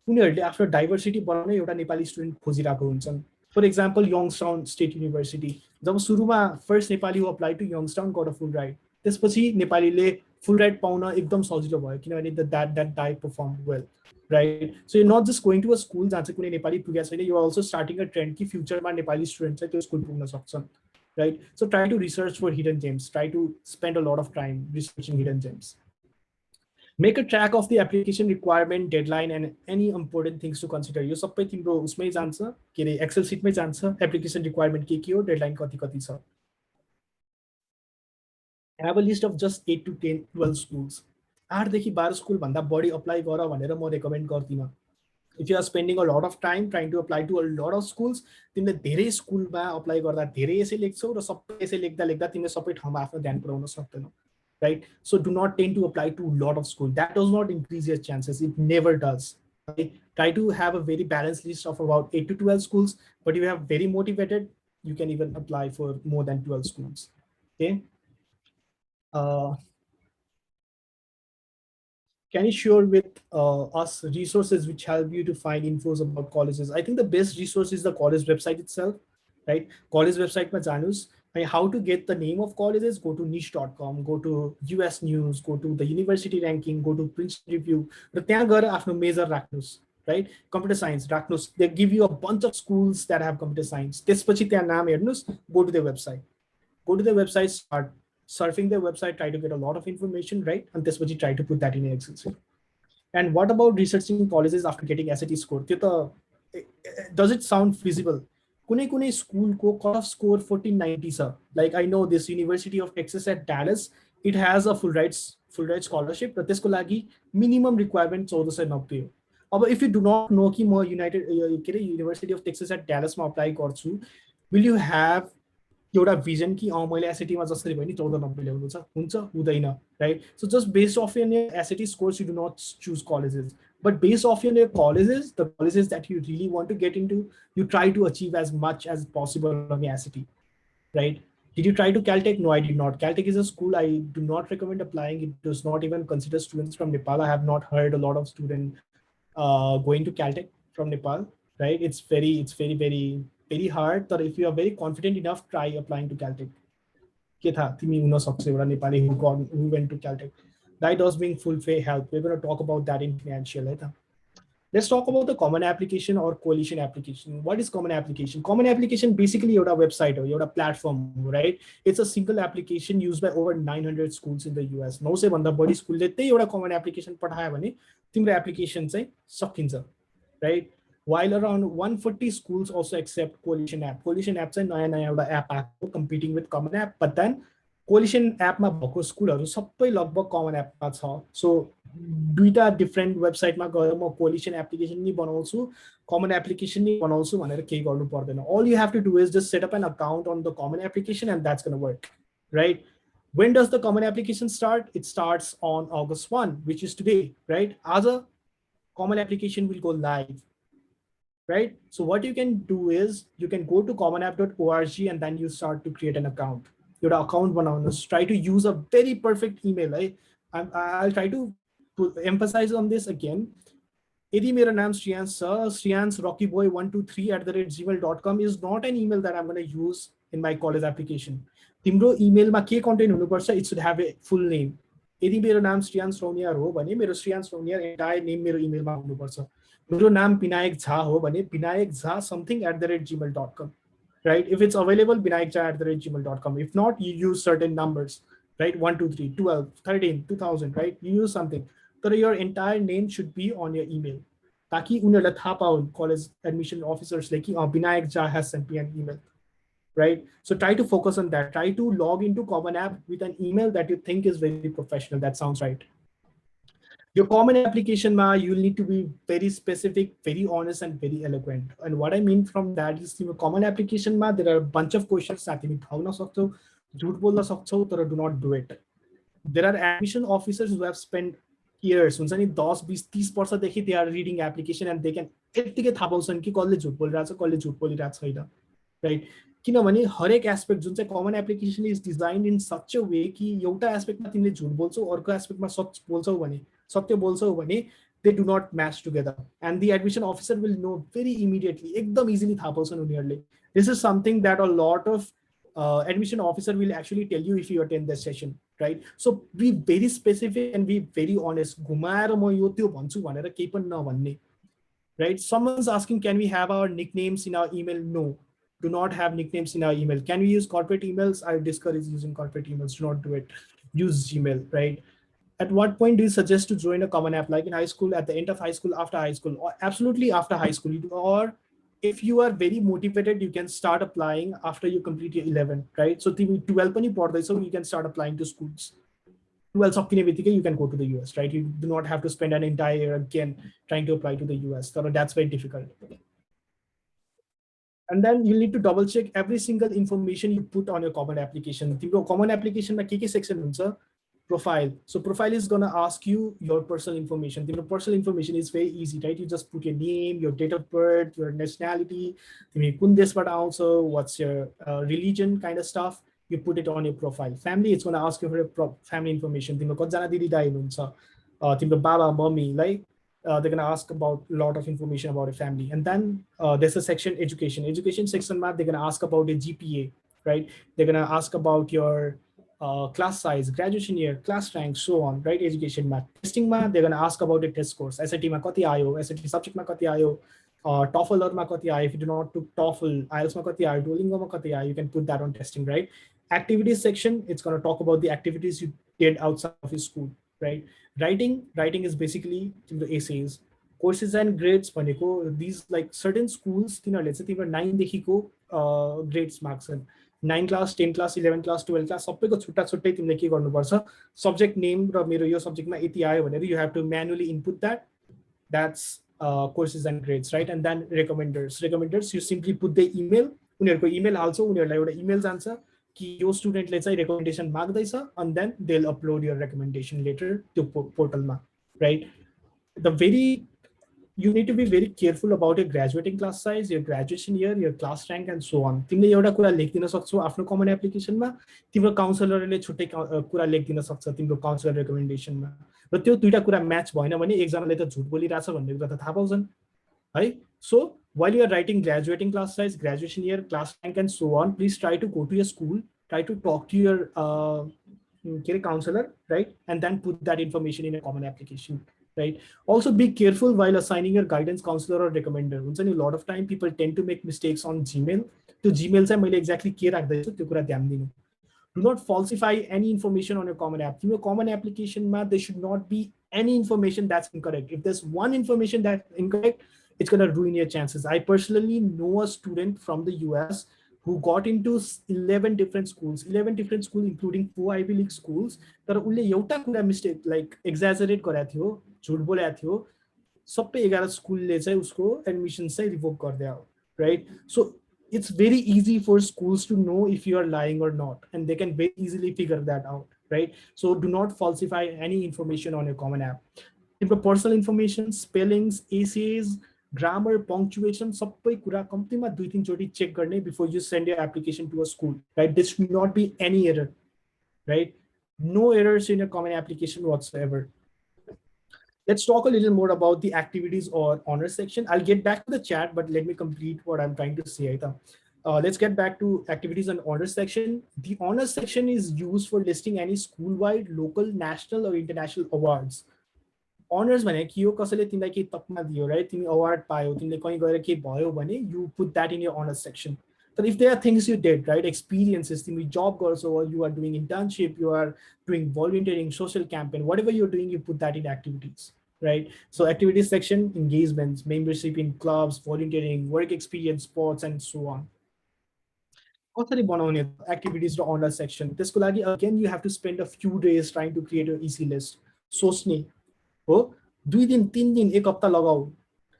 [SPEAKER 1] उनीहरूले आफ्नो diversity बनाउने एउटा Nepali student खोजिरहेको हुन्छन्. For example Youngstown State University, जब सुरुमा first Nepali who apply to Youngstown got a full ride, त्यसपछि नेपालीले फुल राइड पाउन एकदम सजिलो भयो किनभने द्याट दाइ perform well, right? So you not just going to a school जहाँ चाहिँ कुनै नेपाली पुगेको छैन, you are also starting a trend कि फ्युचरमा नेपाली स्टुडेन्ट चाहिँ त्यो स्कुल पुग्न सक्छन्, right? So try to research for hidden gems, try to spend a lot of time researching hidden gems. Make a track of the application requirement, deadline, and any important things to consider. यो सबै तिम्रो उसमै जान्छ, के अरे Excel सिटमै जान्छ, application requirement के हो, deadline कति कति छ. Have a list of just 8 to 10 12 schools. 8 देखि 12 स्कुल भन्दा बढी अप्लाई गर भनेर म रेकमेन्ड गर्दिनँ. If you are spending a lot of time trying to apply to a lot of schools, तिमीले धेरै स्कुलमा अप्लाई गर्दा धेरै एसे लेख्छौ र सबै एसे लेख्दा लेख्दा तिमीले सबै ठाउँमा आफ्नो ध्यान पुर्याउन सक्दैनौ. Right? So do not tend to apply to a lot of schools. That does not increase your chances. It never does. Right? Try to have a very balanced list of about 8 to 12 schools. But if you are very motivated, you can even apply for more than 12 schools. Okay. Can you share with us resources which help you to find infos about colleges? I think the best resource is the college website itself, right? College website ma janus. How to get the name of colleges? Go to niche.com, go to US News, go to the university ranking, go to Princeton Review. र त्यहाँ गएर आफ्नो major राख्नुस्, right? Computer science राख्नुस्. They give you a bunch of schools that have computer science. त्यसपछि त्यहाँ नाम हेर्नुस्, go to their website. Go to their website, start surfing their website, try to get a lot of information, right? And त्यसपछि try to put that in an Excel sheet. And what about researching colleges after getting SAT score? Does it sound feasible? Kune school ko cutoff score 1490 sir. Like I know this University of Texas at Dallas, it has a full ride scholarship, but त्यसको लागि minimum requirement 1490 हो. अब if you do not know कि म University of Texas at Dallas मा apply गर्छु, will you have एउटा vision कि मैले एसएटीमा जसरी भयो नि 1490 ल्याउनु छ, हुन्छ हुँदैन, right? So just based off your SAT scores, you do not choose colleges, but based off your colleges, the colleges that you really want to get into, you try to achieve as much as possible on the SAT, right? Did you try to Caltech? No, I did not. Caltech is a school I do not recommend applying. It does not even consider students from Nepal. I have not heard a lot of students going to Caltech from Nepal, right? It's very hard. But if you are very confident enough, try applying to Caltech. के था तिमी हुन सक्छ एउटा Nepali who went to Caltech. That does bring full fair help. We're going to talk about that in financial later. Let's talk about the common application or coalition application. What is common application? Common application basically your website or your platform, right? It's a single application used by over 900 schools in the US. No से भन्दा बढी स्कुलले त्यही एउटा common application पठायो भने तिम्रो application चाहिँ सकिन्छ, right? While around 140 schools also accept coalition app. Coalition app चाहिँ नयाँ एउटा app आएको competing with common app, but then Coalition एपमा भएको स्कुलहरू सबै लगभग कमन एपमा छ. सो दुईटा डिफ्रेन्ट वेबसाइटमा गएर म कोलिसन एप्लिकेसन नि बनाउँछु, कमन एप्लिकेसन नि बनाउँछु भनेर केही गर्नु पर्दैन. All you have to do is just set up an account on the common application and that's going to work, right? When does the common application start? It starts on August 1, which is today, right? As a common application will go live, right? So what you can do is you can go to commonapp.org and then you start to create an account. Your account बनाउनुस्, try to use a very perfect email. I'll try to emphasize on this again. यदि मेरो नाम श्रियान्स छ, Sriyans rockyboy123@gmail.com is not an email that I'm going to use in my college application. तिम्रो इमेलमा के content हुनुपर्छ? It should have a full name. यदि मेरो नाम Sriyans Rauniyar हो भने मेरो Sriyans Rauniyar entire name मेरो इमेलमा हुनुपर्छ. मेरो नाम विनायक झा हो भने Vinayak Jha something@gmail.com. Right? If it's available, binayakja@gmail.com. If not, you use certain numbers, right? 1, 2, 3, 12, 13, 2000, right? You use something. So your entire name should be on your email. Taki unharलाई थाहा पाउन् college admission officers like Binayak Jha has sent me an email, right? So try to focus on that. Try to log into Common App with an email that you think is very professional. That sounds right. Your common application, you'll need to be very specific, very honest, and very eloquent. And what I mean from that is, your common application, there are a bunch of questions that you do not do it. There are admission officers who have spent years, 10, 20, 30 वर्षदेखि they are reading application and they can यतिकै थाहा पाउँछन् कि कसले झुट बोलिरहेछ, कसले झुट बोलिरहेको छैन, राइट? किनभने हरेक एस्पेक्ट जुन चाहिँ कमन एप्लिकेसन इज डिजाइन्ड इन सच अ वे कि एउटा एस्पेक्टमा तिमीले झुट बोल्छौ, अर्को एस्पेक्टमा सच बोल्छौ भने, सत्य बोल्छौ भने they do not match together, and the admission officer will know very immediately, एकदम इजिली थाहा पाउँछन् उनीहरूले. This is something that a lot of admission officer will actually tell you if you attend this session, right? So be very specific and be very honest. घुमाएर म यो त्यो भन्छु भनेर केही पनि नभन्ने, right? Someone's asking, can we have our nicknames in our email? No, do not have nicknames in our email. Can we use corporate emails? I discourage using corporate emails. Do not do it. Use Gmail, right? At what point do you suggest to join a common app, like in high school, at the end of high school, after high school, or absolutely after high school? Or if you are very motivated, you can start applying after you complete your 11, right? So 12 पनि पढ्दैछौ, you can start applying to schools. 12 सक्ने बित्तिकै you can go to the US, right? You do not have to spend an entire year again trying to apply to the US. So that's very difficult. And then you need to double check every single information you put on your common application. तिम्रो common application मा के section हुन्छ? Profile. So profile is going to ask you your personal information. The personal information is very easy, right? You just put your name, your date of birth, your nationality, what's your religion, kind of stuff. You put it on your profile. Family, it's going to ask you for your family information. Baba, mommy, like they're going to ask about a lot of information about your family. And then there's a section education. Education section, they're going to ask about your GPA, right? They're going to ask about your class size, graduation year, class rank, so on, right? Education ma. Testing ma, they're gonna ask about the test scores. SAT ma kati ayo, SAT subject ma kati ayo, TOEFL or ma kati ayo. If you do not took TOEFL, IELTS ma kati ayo, Duolingo ma kati ayo, you can put that on testing, right? Activities section, it's gonna talk about the activities you did outside of your school, right? Writing is basically the essays. Courses and grades, these like certain schools, let's say 9 देखिको grades marks and 9 class, 10 class, 11 class, 12 class, सबैको छुट्टा छुट्टै तिमीले के गर्नुपर्छ, subject name र मेरो यो सब्जेक्टमा यति आयो भनेर you have to manually input that. That's courses and grades, right? And then recommenders, you simply put the email, उनीहरुको email हाल्छौ, उनीहरुलाई एउटा email जान्छ कि यो स्टुडेन्टले चाहिँ recommendation माग्दैछ, and then they'll upload your recommendation later to portalमा, right? You need to be very careful about your graduating class size, your graduation year, your class rank, and so on. तिमीले एउटा कुरा लेख्दिन सक्छौ आफ्नो कमन एप्लिकेसनमा, तिम्रो काउन्सलरले छुट्टै कुरा लेख्दिन सक्छ तिम्रो काउन्सलर रेकमेन्डेसनमा, र त्यो दुईटा कुरा म्याच भएन भने एकजनाले त झुट बोलिरहेछ भन्ने कुरा त थाहा पाउँछन् है. So while you are writing graduating class size, graduation year, class rank, and so on, please try to go to your school, try to talk to your counselor, right? And then put that information in a common application, right? Also be careful while assigning your guidance counselor or recommender. A lot of time people tend to make mistakes on Gmail. To Gmail चाहिँ मैले exactly के राख्दैछु त्यो कुरा ध्यान दिनु. Do not falsify any information on your common app. In your common application, there should not be any information that's incorrect. If there's one information that's incorrect, it's going to ruin your chances. I personally know a student from the US who got into 11 different schools, including 4 Ivy League schools. तर उनले एउटा कुरा mistake like exaggerate गरेको थियो, झुट बोलेको थियो, सबै 11 स्कुलले चाहिँ उसको एडमिसन चाहिँ रिभोक गरिदियो, right? So it's very easy for schools to know if you are lying or not, and they can very easily figure that out, right? So do not falsify any information on your common app. If the personal information, spellings, essays, grammar, punctuation, sabai kura kamtima 2-3 choti check गर्ने before you send your application to a school, right? There should not be any error, right? No errors in your common application whatsoever. Let's talk a little more about the activities or honors section. I'll get back to the chat, but let me complete what I'm trying to say. Let's get back to activities and honors section. The honors section is used for listing any school-wide, local, national, or international awards. Honors भने कि यो कसैले तिमीलाई के तकमा दियो, right? तिमी award पायो, तिमीले कहीं गएर के भयो भने you put that in your honors section. But if there are things you did, right, experiences, तिमी job गर्छौ, or you are doing internship, you are doing volunteering, social campaign, whatever you're doing, you put that in activities, right? So activities section, engagements, membership in clubs, volunteering, work experience, sports, and so on. कसरी बनाउने activities र honors section? त्यसको लागि again you have to spend a few days trying to create an easy list. सोच्ने हो, 2 दिन 3 दिन 1 हप्ता लगाऊ,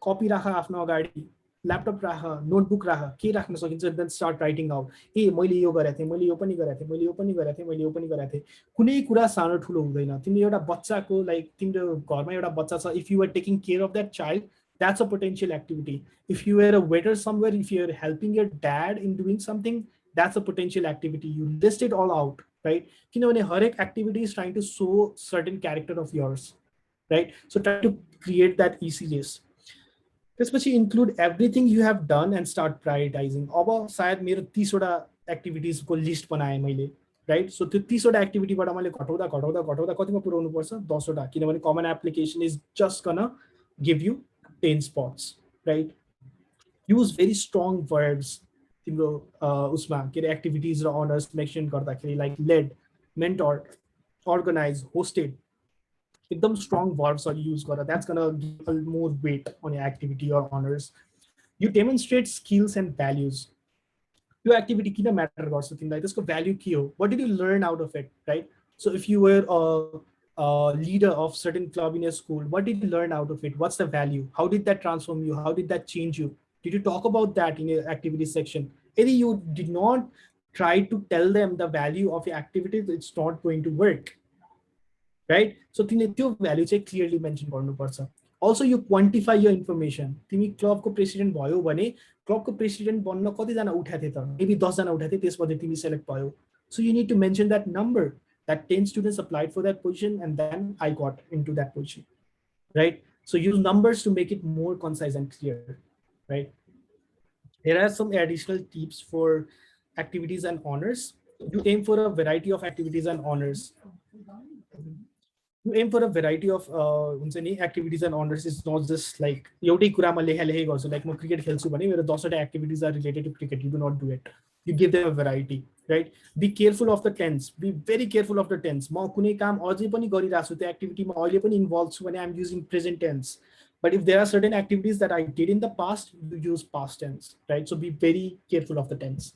[SPEAKER 1] कपी राख आफ्नो अगाडि, ल्यापटप राख, नोटबुक राख, के राख्न सकिन्छ, then start writing out. ए मैले यो गरेथे, मैले यो पनि गरेथे, मैले यो पनि गरेथे, मैले यो पनि गरेथे. कुनै कुरा सानो ठुलो हुँदैन. तिमीले एउटा बच्चाको like तिम्रो घरमा एउटा बच्चा छ, if you are taking care of that child, that's a potential activity. If you are a waiter somewhere, if you are helping your dad in doing something, that's a potential activity. You list it all out, right? किनभने हरेक activity is trying to show certain character of yours, right? So try to create that easy list. त्यसपछि include everything you have done and start prioritizing. अब सायद मेरो 30 वटा activities को list बनाए मैले, right? So त्यो 30 वटा activity बाट मैले घटाउँदा कतिमा पुर्याउनु पर्छ, 10 वटा, किनभने common application is just gonna give you 10 spots, right? Use very strong verbs. तिम्रो उसमा के रे एक्टिभिटीज र अनर्स मेन्सन गर्दाखेरि like led, mentored, organized, hosted, एकदम strong verbs are used गर, that's gonna give a more weight on your activity or honors. You demonstrate skills and values. त्यो activity किन matter गर्छ तिमीलाई, त्यसको भ्याल्यु के हो, what did you learn out of it, right? So if you were a leader of certain club in your school, what did you learn out of it, what's the value, how did that transform you, how did that change you, did you talk about that in your activity section? If you did not try to tell them the value of your activities, it's not going to work, right? So तिमीले त्यो value चाहिँ clearly mention गर्नुपर्छ. Also you quantify your information. तिमी क्लबको president भयो भने क्लबको president बन्न कतिजना उठाएको थिए त, मेबी 10 जना उठाएको थिए, त्यसपछि तिमी सेलेक्ट भयो. So you need to mention that number, that 10 students applied for that position and then I got into that position, right? So use numbers to make it more concise and clear, right? Here are some additional tips for activities and honors. You aim for a variety of activities and honors. You aim for a variety of activities and honors. It's not just like एउटै कुरामा लेखा लेखै गर्छु, like म cricket खेल्छु भने मेरो 10वटा activities are related to cricket. You do not do it. You give them a variety, right? Be careful of the tense. Be very careful of the tense. म कुनै काम अझै पनि गरिरहेको छु, त्यो एक्टिभिटीमा अहिले पनि इन्भल्भ छु भने I'm using present tense. But if there are certain activities that I did in the past, you use past tense, right? So be very careful of the tense.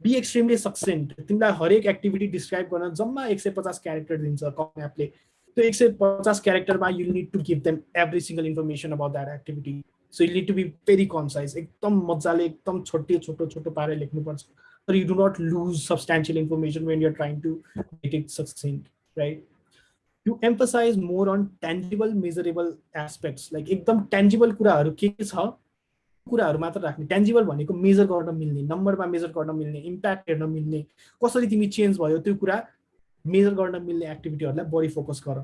[SPEAKER 1] Be extremely succinct. तिमीलाई हरेक activity describe गर्न जम्मा 150 character दिन्छ कम एपले. So 150 character, you need to give them every single information about that activity. So you need to be very concise. एकदम मजाले एकदम छोटे छोटो छोटो पारेर लेख्नुपर्छ. So you do not lose substantial information when you're trying to make it succinct, right? You emphasize more on tangible, measurable aspects. Like एकदम tangible कुराहरु के छ, कुराहरु मात्र राख्ने. Tangible भनेको मेजर गर्न मिल्ने, नम्बरमा मेजर गर्न मिल्ने, इम्प्याक्ट हेर्न मिल्ने, कसरी तिमी चेन्ज भयो त्यो कुरा मेजर गर्न मिल्ने एक्टिभिटीहरुलाई बढी फोकस गर.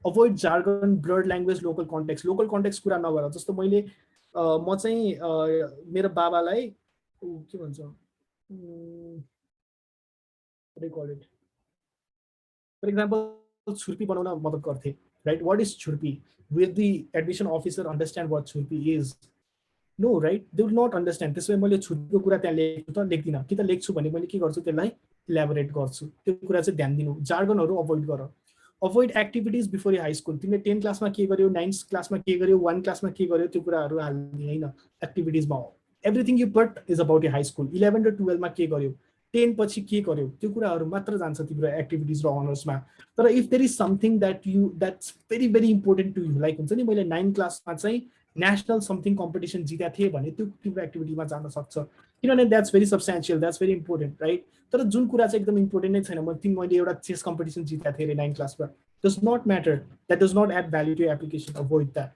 [SPEAKER 1] Avoid jargon, blood language, local context. Local context कुरा नगर. जस्तो मैले म चाहिँ मेरो बाबालाई के भन्छ, फर एक्जाम्पल छुर्पी बनाउन मद्दत गर्थे, right? What is chhurpi? Will the admission officer understand what chhurpi is? No, right? They will not understand. त्यसैले मैले छुर्पीको कुरा त्यहाँ लेख्छु त लेख्दिनँ, कि त लेख्छु भने मैले के गर्छु, त्यसलाई इलाबोरेट गर्छु. त्यो कुरा चाहिँ ध्यान दिनु. जार्गनहरु अभोइड गर. Avoid activities before high school. तिमीले 10 क्लासमा के गर्यो, 9 क्लासमा के गर्यो, 1 क्लासमा के गर्यो, त्यो कुराहरु हाल्ने हैन एक्टिभिटीजमा. Everything you put is about your high school. 11 र 12 मा के गर्यो, 10 पछि के गर्यो, त्यो कुराहरु मात्र जान्छ तिम्रो एक्टिभिटीज र अनर्समा. तर if there is something that's very very important to you, like हुन्छ नि मैले 9 क्लासमा चाहिँ नेशनल समथिङ कम्पिटिसन जितेको थिएँ भने त्यो तिम्रो एक्टिभिटीमा जान सक्छ, किनभने that's very substantial, that's very important, right? तर जुन कुरा चाहिँ एकदम इम्पोर्टेन्ट नै छैन, मैले एउटा चेस कम्पिटिसन जितेको थिएँ 9 क्लासमा, does not matter, that does not add value to your application. Avoid that,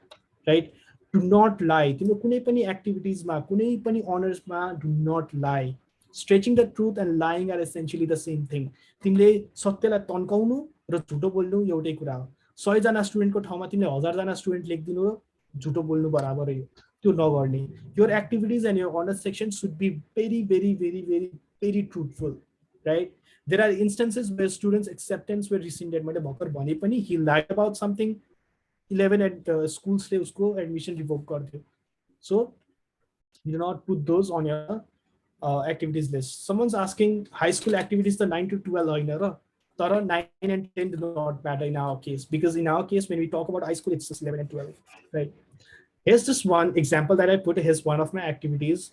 [SPEAKER 1] right? Do not lie. तिम्रो कुनै पनि एक्टिभिटीजमा, कुनै पनि अनर्समा do not lie. Stretching the truth and lying are essentially the same thing. तिमीले सत्यलाई तन्काउनु र झुटो बोल्नु एउटै कुरा हो. 100 जना स्टुडेन्टको ठाउँमा तिमीले 1000 जना स्टुडेन्ट लेख्दिनु र झुटो बोल्नु बराबर हो. त्यो नगर्ने. Your activities and your honors section should be very very very very very truthful, right? There are instances where students' acceptance were rescinded. मैले भर्खर भने पनि he lied about something. 11 at schools ले उसको admission revoke गरिदियो. So you do not put those on your activities list. Someone's asking high school activities the 9 to 12 होइन र, तर 9 and 10 do not matter in our case, because in our case when we talk about high school it's just 11 and 12, right? Here's just one example that I put. Here's one of my activities.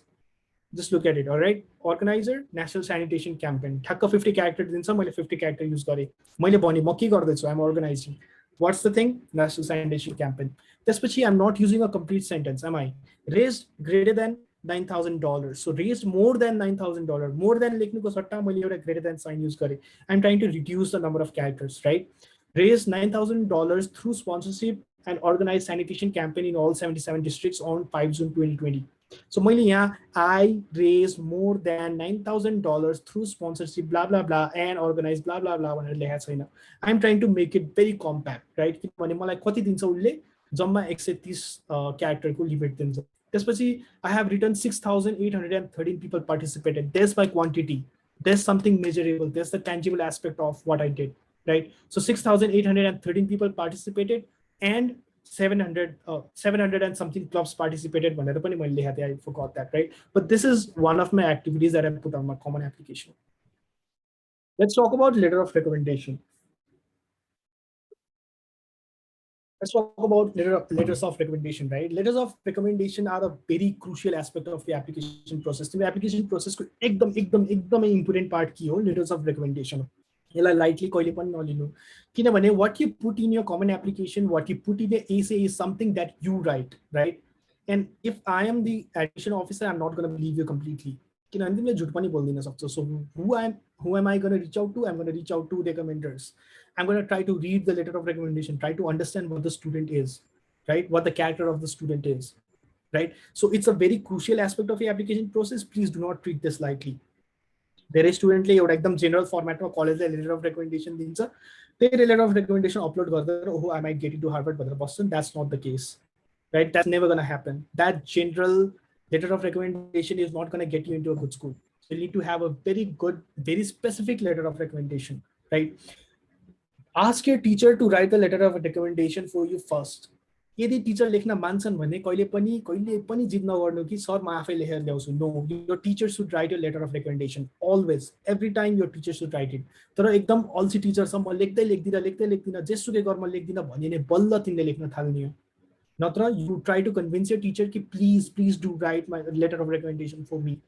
[SPEAKER 1] Just look at it. All right, organizer, national sanitation campaign. ठ्याक्क 50 character दिन्छ, मैले 50 character use गरेँ. मैले भने म के गर्दैछु, I'm organizing. What's the thing? National sanitation campaign. त्यसपछि I'm not using a complete sentence, am I? Raised greater than $9,000. So raised more than $9,000. More than लेख्नुको सट्टा मैले एउटा greater than sign use गरेँ. I'm trying to reduce the number of characters, right? Raised $9,000 through sponsorship and organized sanitation campaign in all 77 districts on 5 June 2020. So मैले यहाँ I raised more than $9,000 through sponsorship blah blah blah and organized blah blah blah भनेर लेखेको छैन. I'm trying to make it very compact, right? किनभने मलाई कति दिन्छ उसले, जम्मा 130 क्यारेक्टरको लिमिट दिन्छ. त्यसपछि I have written 6,813 people participated. There's my quantity. There's something measurable. There's the tangible aspect of what I did, right? So 6,813 people participated and 700 and something clubs participated. भनेर पनि मैले लेखेको थिएँ. I forgot that, right? But this is one of my activities that I put on my common application. Let's talk about letter of recommendation. Let's talk about letters of recommendation, right? Letters of recommendation are a very crucial aspect of the application process. The application process को एकदमै important part के हो letters of recommendation. यसलाई lightly कहिले पनि नलिनु किनभने what you put in your common application, what you put in the essay is something that you write, right? And if I am the admission officer, I'm not going to believe you completely. किनभने तिमीले झुट पनि बोल्दिन सक्छौ. So who am I going to reach out to? I'm going to reach out to recommenders. I'm going to try to read the letter of recommendation, try to understand what the student is, right? What the character of the student is, right? So it's a very crucial aspect of the application process. Please do not treat this lightly. धेरै स्टुडेन्टले एउटा एकदम general फर्मेटमा कलेजले letter of recommendation दिन्छ, त्यही letter of recommendation upload गर्दैन, ओहो I might get into Harvard भनेर बस्छन्. That's not the case, right? That's never going to happen. That general letter of recommendation is not going to get you into a good school. So you need to have a very good, very specific letter of recommendation, right? Ask your teacher to write the letter of recommendation for you first. यदि Stitcher लेख्न मान्छन् भने कहिले पनि जिद नगर्नु कि sir म आफै लेखेर ल्याउँछु. No, your teacher should write your letter of recommendation always, every time your teacher should write it. तर एकदम अल्छी टिचर छ, म लेख्दिनँ जेसुकै गर म लेख्दिनँ भने बल्ल तिमीले लेख्न थाल्ने हो. नत्र you try to convince your teacher कि please do write my letter of recommendation for me,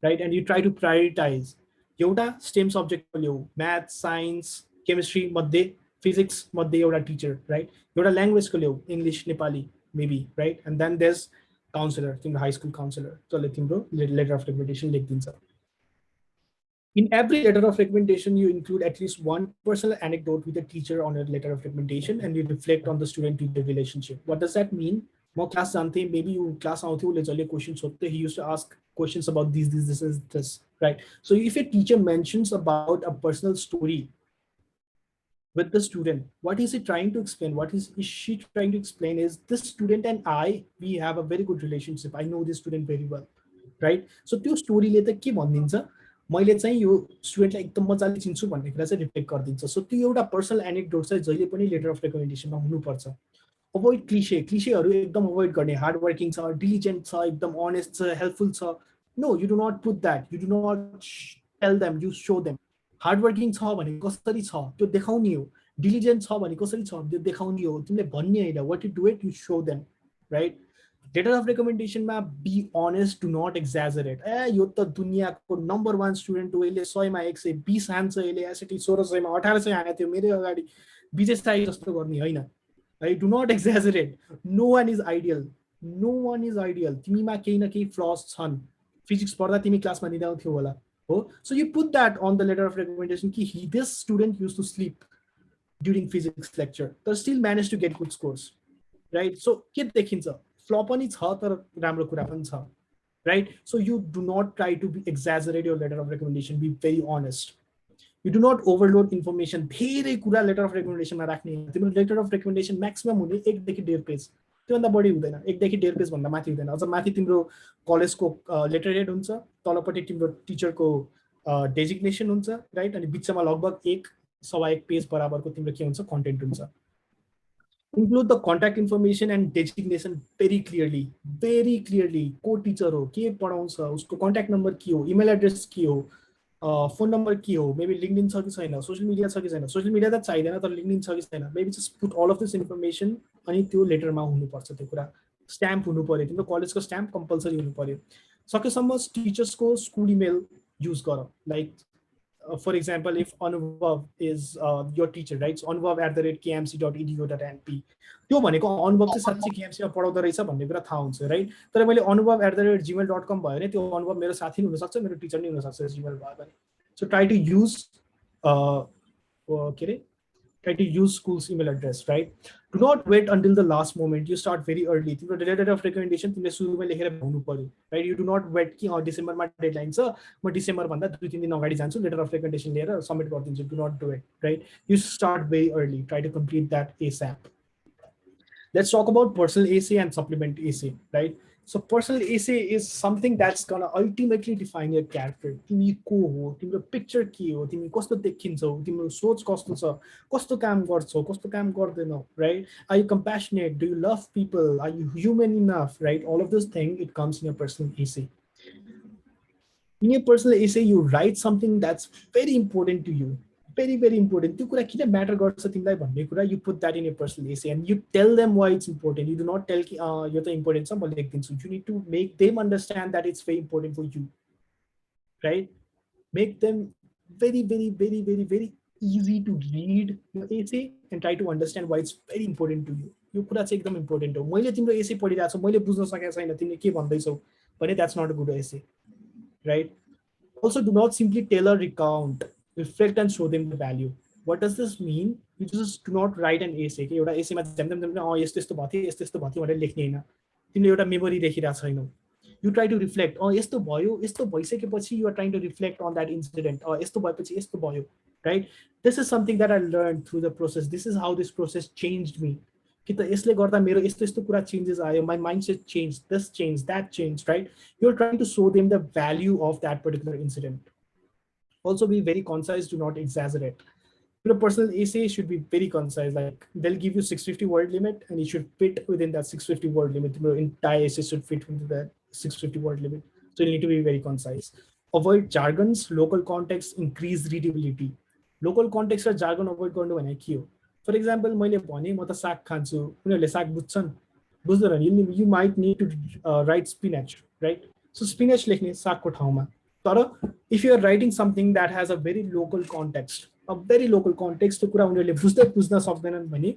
[SPEAKER 1] right? And you try to prioritize. एउटा STEM subject ल्याऊ, math, science, chemistry मध्ये, physics मध्ये एउटा teacher, right? एउटा language को ल्याऊ, English, Nepali maybe, right? And then there's counselor, तिम्रो high school counselor, जसले तिम्रो letter of recommendation लेखिदिन्छ. In every letter of recommendation, you include at least one personal anecdote with a teacher on your letter of recommendation, and you reflect on the student-teacher relationship. What does that mean? More class jante, maybe you class questions. He used to ask questions about this, right? So if a teacher mentions about a personal story with the student, what is he trying to explain? What is she trying to explain is this student and I, we have a very good relationship. I know this student very well, right? So त्यो स्टोरीले त के भनिदिन्छ, मैले चाहिँ यो स्टुडेन्टलाई एकदम मजाले चिन्छु भन्ने कुरा चाहिँ रिफ्लेक्ट गरिदिन्छ. सो त्यो एउटा पर्सनल एनेक्डोट चाहिँ जहिले पनि लेटर अफ रेकमेन्डेसनमा हुनुपर्छ. अभोइड क्लिसेहरू एकदम अभोइड गर्ने. हार्ड वर्किङ छ, डिलिजेन्ट छ, एकदम अनेस्ट छ, हेल्पफुल छ. No, you do not put that. You do not tell them, you show them. Hard working छ भने कसरी छ त्यो देखाउने हो. डिलिजेन्ट छ भने कसरी छ त्यो देखाउने हो. तिमीले भन्ने होइन, what you do it, you show them, right? Letter of रेकमेन्डेसनमा be honest, do not exaggerate. यो त दुनियाँको नम्बर 1 स्टुडेन्ट हो, यसले 100मा 120 हान्छ, यसले एसएटी 1600मा 1800 हाने थियो, मेरो अगाडि विजय साई जस्तो गर्ने होइन. Right? Do not exaggerate. No one is ideal. No one is ideal. तिमीमा केही न केही फ्लज छन्. फिजिक्स पढ्दा तिमी क्लासमा दिँदैथ्यौ होला हो. So you put that on the letter of recommendation कि this student used to sleep during physics lecture, but still managed to get good scores, right? So के देखिन्छ, फ्लॉ पनि छ तर राम्रो कुरा पनि छ, right? So you do not try to exaggerate your letter of recommendation. Be very honest. You do not overload information. धेरै कुरा लेटर अफ रेकमेन्डेसनमा राख्ने. तिम्रो लेटर अफ रेकमेन्डेसन म्याक्सिमम हुने 1 देखि 1.5 पेज, त्योभन्दा बढी हुँदैन. 1 देखि 1.5 पेज भन्दा माथि हुँदैन. अझ माथि तिम्रो कलेजको लेटर हेड हुन्छ, तलपट्टि तिम्रो टिचरको डेजिग्नेसन हुन्छ, राइट? अनि बिचमा लगभग 1.1 पेज बराबरको तिम्रो के हुन्छ, कन्टेन्ट हुन्छ. Include the contact information and designation very clearly. को टिचर हो, के पढाउँछ, उसको कन्ट्याक्ट नम्बर के हो, इमेल एड्रेस के हो, फोन नम्बर के हो, मेबी लिङ्कडिन छ कि छैन, सोसियल मिडिया छ कि छैन. सोसियल मिडिया त चाहिँदैन तर लिङ्कडिन छ कि छैन. Maybe just put all of this information. अनि त्यो लेटरमा हुनुपर्छ. त्यो कुरा स्ट्याम्प हुनु पर्यो. तिम्रो कलेजको स्ट्याम्प कम्पलसरी हुनु पर्यो. सकेसम्म टिचर्सको स्कुल इमेल युज गर. Like for example, if Anubhav is your teacher, right? So anubhav@kmc.edu.np. त्यो भनेको अनुभव चाहिँ साच्चै केएमसी मा पढाउँदो रहेछ भन्ने कुरा थाहा हुन्छ, राइट? तर मैले anubhav@gmail.com भयो भने त्यो अनुभव मेरो साथी हुन सक्छ, मेरो टिचर नै हुन सक्छ जीमेल भयो भने. सो ट्राई टु युज के रे, try to use school's email address, right? Do not wait until the last moment. You start very early. तिम्रो letter of recommendation तिमीले सुरुमै लेखेर भ्याउनु पर्यो, right? You do not wait कि डिसेम्बरमा डेडलाइन छ, म डिसेम्बर भन्दा 2-3 दिन अगाडि जान्छु, लेटर अफ रेकमेन्डेसन लिएर सबमिट गरिदिन्छु. Do not do it, right? You start very early. Try to complete that ASAP. Let's talk about personal essay and supplement essay, right? So personal essay is something that's gonna ultimately define your character. तिमी को हो, तिम्रो picture के हो, तिमी कस्तो देखिन्छौ, तिम्रो सोच कस्तो छ, कस्तो काम गर्छौ, कस्तो काम गर्दैनौ, right? Are you compassionate? Do you love people? Are you human enough, right? All of those things, it comes in your personal essay. In your personal essay, you write something that's very important to you. very important. त्यो कुरा किन matter गर्छ तिमीलाई भन्ने कुरा, you put that in your personal essay and you tell them why it's important. You do not tell कि यो त important छ म लेखिदिन्छु. You need to make them understand that it's very important for you, right? Make them very easy to read your essay and try to understand why it's very important to you. यो कुरा चाहिँ एकदम important हो. मैले तिम्रो एसे पढिरहेको छु, मैले बुझ्न सकेको छैन तिमीले के भन्दैछौ भने that's not a good essay, right? Also, do not simply tell or recount. Reflect and show them the value. What does this mean? You just do not write an essay. कि एउटा एसेमा झ्याम यस्तो यस्तो भयो थियो यस्तो यस्तो भयो थियो भनेर लेख्ने होइन. तिमीले एउटा मेमोरी लेखिरहेको छैनौ. You try to reflect. यस्तो भयो, यस्तो भइसकेपछि you are trying to reflect on that incident. यस्तो भएपछि यस्तो भयो, right? This is something that I learned through the process. This is how this process changed me. कि त यसले गर्दा मेरो यस्तो यस्तो कुरा चेन्जेस आयो. My mindset changed. This changed. That changed, right? You're trying to show them the value of that particular incident. Also be very concise. Do not exaggerate. Your personal essay should be very concise. Like they'll give you 650 word limit and it should fit within that 650 word limit. Your entire essay should fit within that 650 word limit. So you need to be very concise. Avoid jargons, local context, increase readability. Local context or jargon avoid गर्नु भने के हो? For example, मैले भने म त साग खान्छु, उनीहरूले साग बुझ्छन्, बुझ्दैन. You might need to write spinach, right? So spinach लेख्ने सागको ठाउँमा. तर if you are writing something that has a very local context, त्यो कुरा उनीहरूले बुझ्न सक्दैनन् भने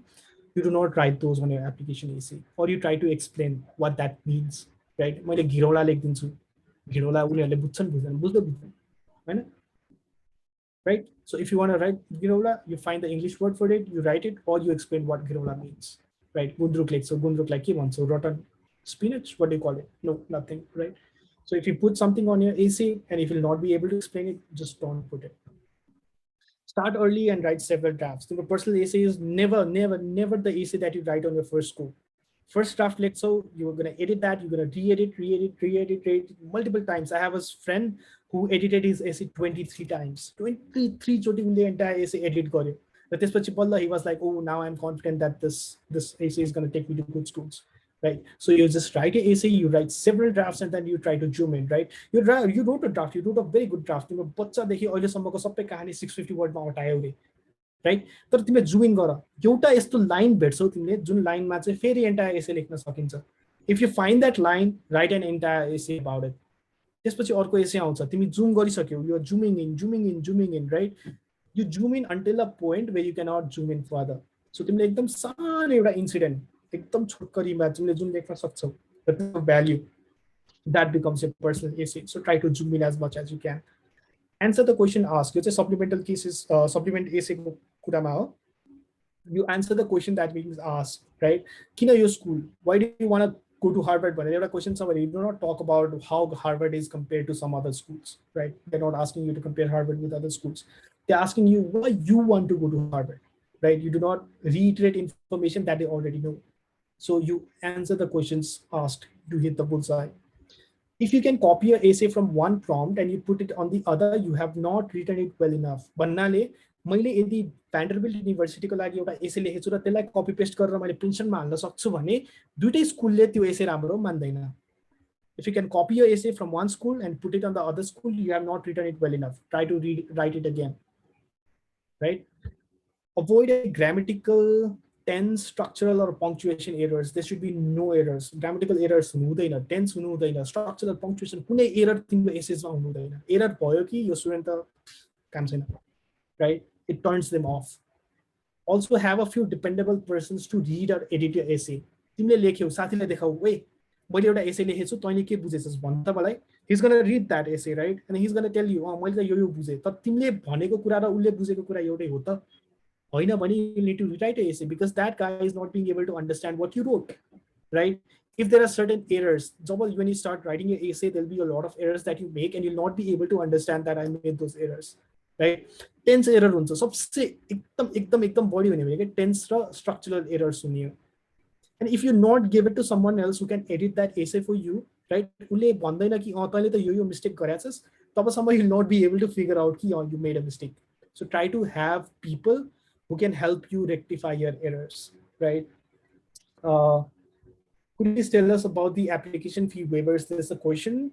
[SPEAKER 1] you do not write those on your application essay, or you try to explain what that means, right? मैले घिरौला लेखिदिन्छु, घिरौला उनीहरूले बुझ्दैन, हैन? Right? So if you want to write girola, you find the English word for it, you write it, or you explain what girola means, right? Gundruk like, so gundruk like so rotten spinach, what do you call it? No, nothing, right? So if you put something on your essay and if you'll not be able to explain it, just don't put it. Start early and write several drafts. The personal essay is never the essay that you write on your first go. First draft, so you're going to edit that, you're going to re-edit multiple times. I have a friend who edited his essay 23 times. 23 choti unle entire essay edit garyo. He was like, oh, now I'm confident that this essay is going to take me to good schools, right? So you just write an essay, you write several drafts, and then you try to zoom in, right? You wrote a draft, you wrote a very good draft. You bacha dekhi अहिले सम्मको सबै कहानी 650 word मा हटायो रे, right? तर तिमीले जुम इन गर, एउटा यस्तो लाइन भेट्छौ तिमीले जुन लाइनमा चाहिँ फेरि एन्टायर एसे लेख्न सकिन्छ. If you find that line, write an entire essay about it. त्यसपछि अर्को एसे आउँछ, तिमी जुम गरिसक्यौ, you are zooming in, right? You zoom in until a point where you cannot zoom in further. So तिमीले एकदम सानो एउटा incident एकदम छोटकरीमा तिमीले जुन लेख्न सक्छौ, द भ्याल्यु, that becomes your personal essay. So try to zoom in as much as you can. Answer the question asked. It's a supplemental cases, supplement essay kurama ho. You answer the question that being asked, right? Kina your school? Why do you want to go to Harvard? But there are questions somewhere. You do not talk about how Harvard is compared to some other schools, right? They're not asking you to compare Harvard with other schools. They're asking you why you want to go to Harvard, right? You do not reiterate information that they already know. So you answer the questions asked to hit the bullseye. If you can copy an essay from one prompt and you put it on the other, you have not written it well enough. भन्नाले मैले यदि भ्यान्डरबिल्ट युनिभर्सिटीको लागि एउटा एसे लेखेछु र त्यसलाई कपी paste गरेर मैले प्रिन्सटनमा हाल्न सक्छु भने दुईटै स्कुलले त्यो एसे राम्रो मान्दैन. If you can copy your essay from one school and put it on the other school, you have not written it well enough. Try to write it again, right? Avoid a grammatical, tense, structural, or punctuation errors. There should be no errors. Grammatical errors हुँदैन, tense हुँदैन, structural, punctuation कुनै error तिम्रो essays मा हुँदैन. Error भयो कि यो student त काम छैन, right? It turns them off. Also have a few dependable persons to read or edit your essay. तिमीले लेख्यौ, साथीलाई देखाऊ, ओए मैले एउटा एसे लेखेछु, तैँले के बुझेछस् भन् त मलाई. He's going to read that essay, right? And he's going to tell you, मैले त यो बुझे. तर तिमीले भनेको कुरा र उले बुझेको कुरा एउटै हो त? होइन भने you need to rewrite an essay because that guy is not being able to understand what you wrote, right? If there are certain errors, when you start writing your essay, there'll be a lot of errors that you make and you'll not be able to understand that I made those errors, right? Tense error हुन्छ सबसे एकदम बढी हुने भनेको tense र structural errors हुने. And if you not give it to someone else who can edit that essay for you, right? उसले भन्दैन कि तैँले त यो मिस्टेक गरेछस्, तबसम्म you'll not be able to figure out कि you made a mistake. So try to have people who can help you rectify your errors, right? Could you please tell us about the application fee waivers? There's a question.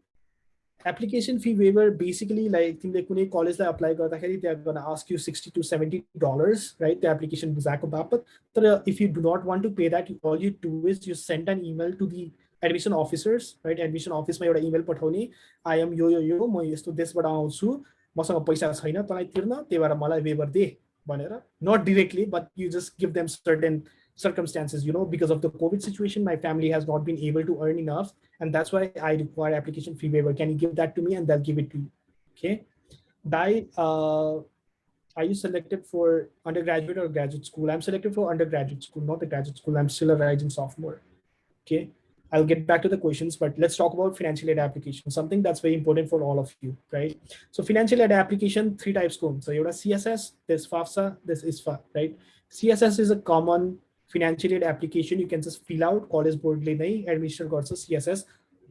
[SPEAKER 1] application fee waiver basically like तिमीले कुनै कलेजलाई apply गर्दाखेरि they are going to ask you $60 to $70, right, the application भिजाको बापत. तर if you do not want to pay that, all you do is you send an email to the admission officers, right, admission office मा एउटा email पठाउने, I am यो म यस्तो देशबाट आउँछु, मसँग पैसा छैन तँलाई तिर्न, त्यही भएर मलाई वेभर दे भनेर, not directly but you just give them certain circumstances, because of the COVID situation my family has not been able to earn enough, and that's why I require application fee waiver. Can you give that to me? And they'll give it to you. Okay. By are you selected for undergraduate or graduate school? I'm selected for undergraduate school, not the graduate school. I'm still a rising sophomore. Okay. I'll get back to the questions, but let's talk about financial aid application, something that's very important for all of you, right? So financial aid application, 3 types come. So you have CSS, there's FAFSA, there's ISFA, right? CSS is a common financial aid application. You can just fill out, college board ले नै admission गर्छ CSS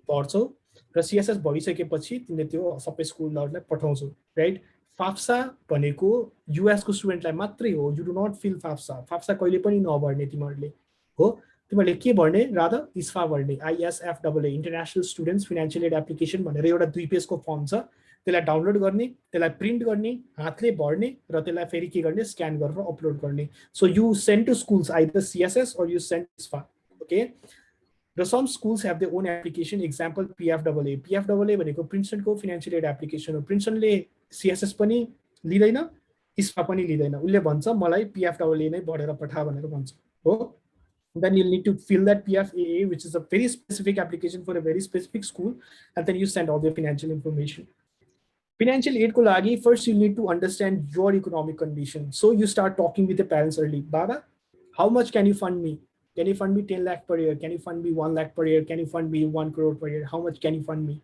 [SPEAKER 1] पढ्छौ र CSS भइसकेपछि तिमीले त्यो सबै स्कुलहरुलाई पठाउँछौ, right? FAFSA भनेको US को स्टुडेन्टलाई मात्रै हो. You do not fill FAFSA. FAFSA कहिले पनि नभर्ने तिमीहरुले हो. तिमीले के भर्ने रादर ISFA भर्ने, ISFAA, international students financial aid application भनेर एउटा 2 पेजको फर्म छ. त्यसलाई डाउनलोड गर्ने, त्यसलाई प्रिन्ट गर्ने, हातले भर्ने र त्यसलाई फेरि के गर्ने, स्क्यान गरेर अपलोड गर्ने. So you send to schools either CSS or you send ISFA. Okay. र some schools have their own application. Example PFAA. PFAA भनेको प्रिन्सटनको फाइनान्शियल एड एप्लिकेसन हो. प्रिन्सटनले CSS पनि लिदैन, ISFA पनि लिदैन. उसले भन्छ मलाई PFAA नै भरेर पठा भनेर भन्छ हो. Then you'll need to fill that PFAA, which is a very specific application for a very specific school, and then you send all the financial information. Financial aid ko lagi, first you need to understand your economic condition. So you start talking with the parents early. Baba, how much can you fund me? Can you fund me 10 lakh per year? Can you fund me 1 lakh per year? Can you fund me 1 crore per year? How much can you fund me?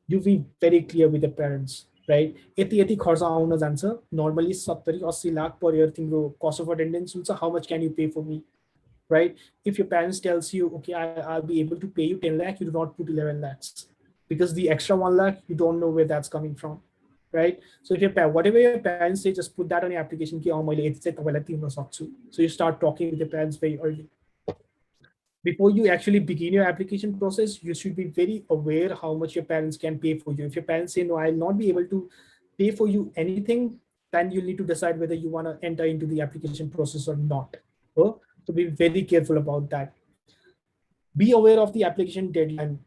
[SPEAKER 1] You be very clear with the parents, right? यति खर्च आउन जान्छ. Normally 70-80 lakh per year तिम्रो cost of attendance हुन्छ. How much can you pay for me? Right? If your parents tells you, okay, I'll be able to pay you 10 lakh, you do not put 11 lakhs because the extra 1 lakh, you don't know where that's coming from, right? So if whatever your parents say, just put that on your application. So you start talking with your parents very early. Before you actually begin your application process, you should be very aware how much your parents can pay for you. If your parents say, no, I'll not be able to pay for you anything, then you need to decide whether you want to enter into the application process or not. So be very careful about that. Be aware of the application deadline.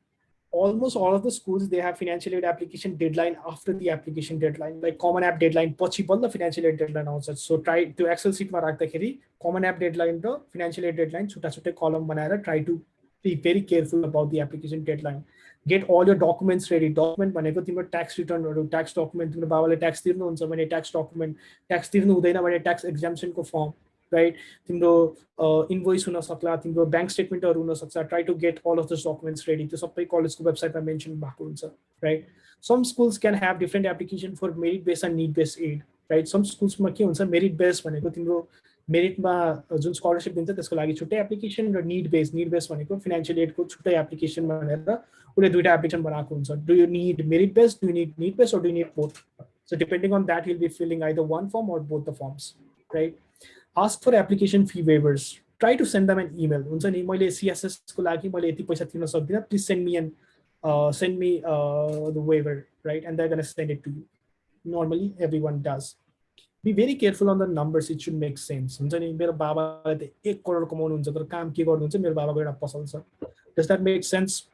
[SPEAKER 1] Almost all of the schools, they have financial aid application deadline after the application deadline, like common app deadline, the financial aid deadline also. So try to Excel sheet common app deadline, the financial aid deadline, column try to be very careful about the application deadline. Get all your documents ready. Document tax return or tax document, tax tax document, tax exemption form, right? Invoice bank statement try to get all of those documents ready. The college website I mentioned, right? Some schools can have different application for merit based and need based aid, right? Some schools merit based merit Jun scholarship दिन्छ त्यसको लागि छुट्टै application र need based भनेको financial aid को छुट्टै application भनेर उले दुईटा एप्लिकेसन बनाएको हुन्छ. Do you need merit based, do you need need based, or do you need both? So depending on that, you'll be filling either one form or both the forms, right? Ask for application fee waivers. Try to send them an email. हुन्छ नि मैले CSS को लागि मैले यति पैसा तिर्न सक्दिन, please send me the waiver, right? And they're going to send it to you. Normally everyone does. Be very careful on the numbers. It should make sense. हुन्छ नि मेरो बाबाले त 1 करोड कमाउनु हुन्छ तर काम के गर्नुहुन्छ? मेरो बाबाको एउटा पसल छ. Does that make sense?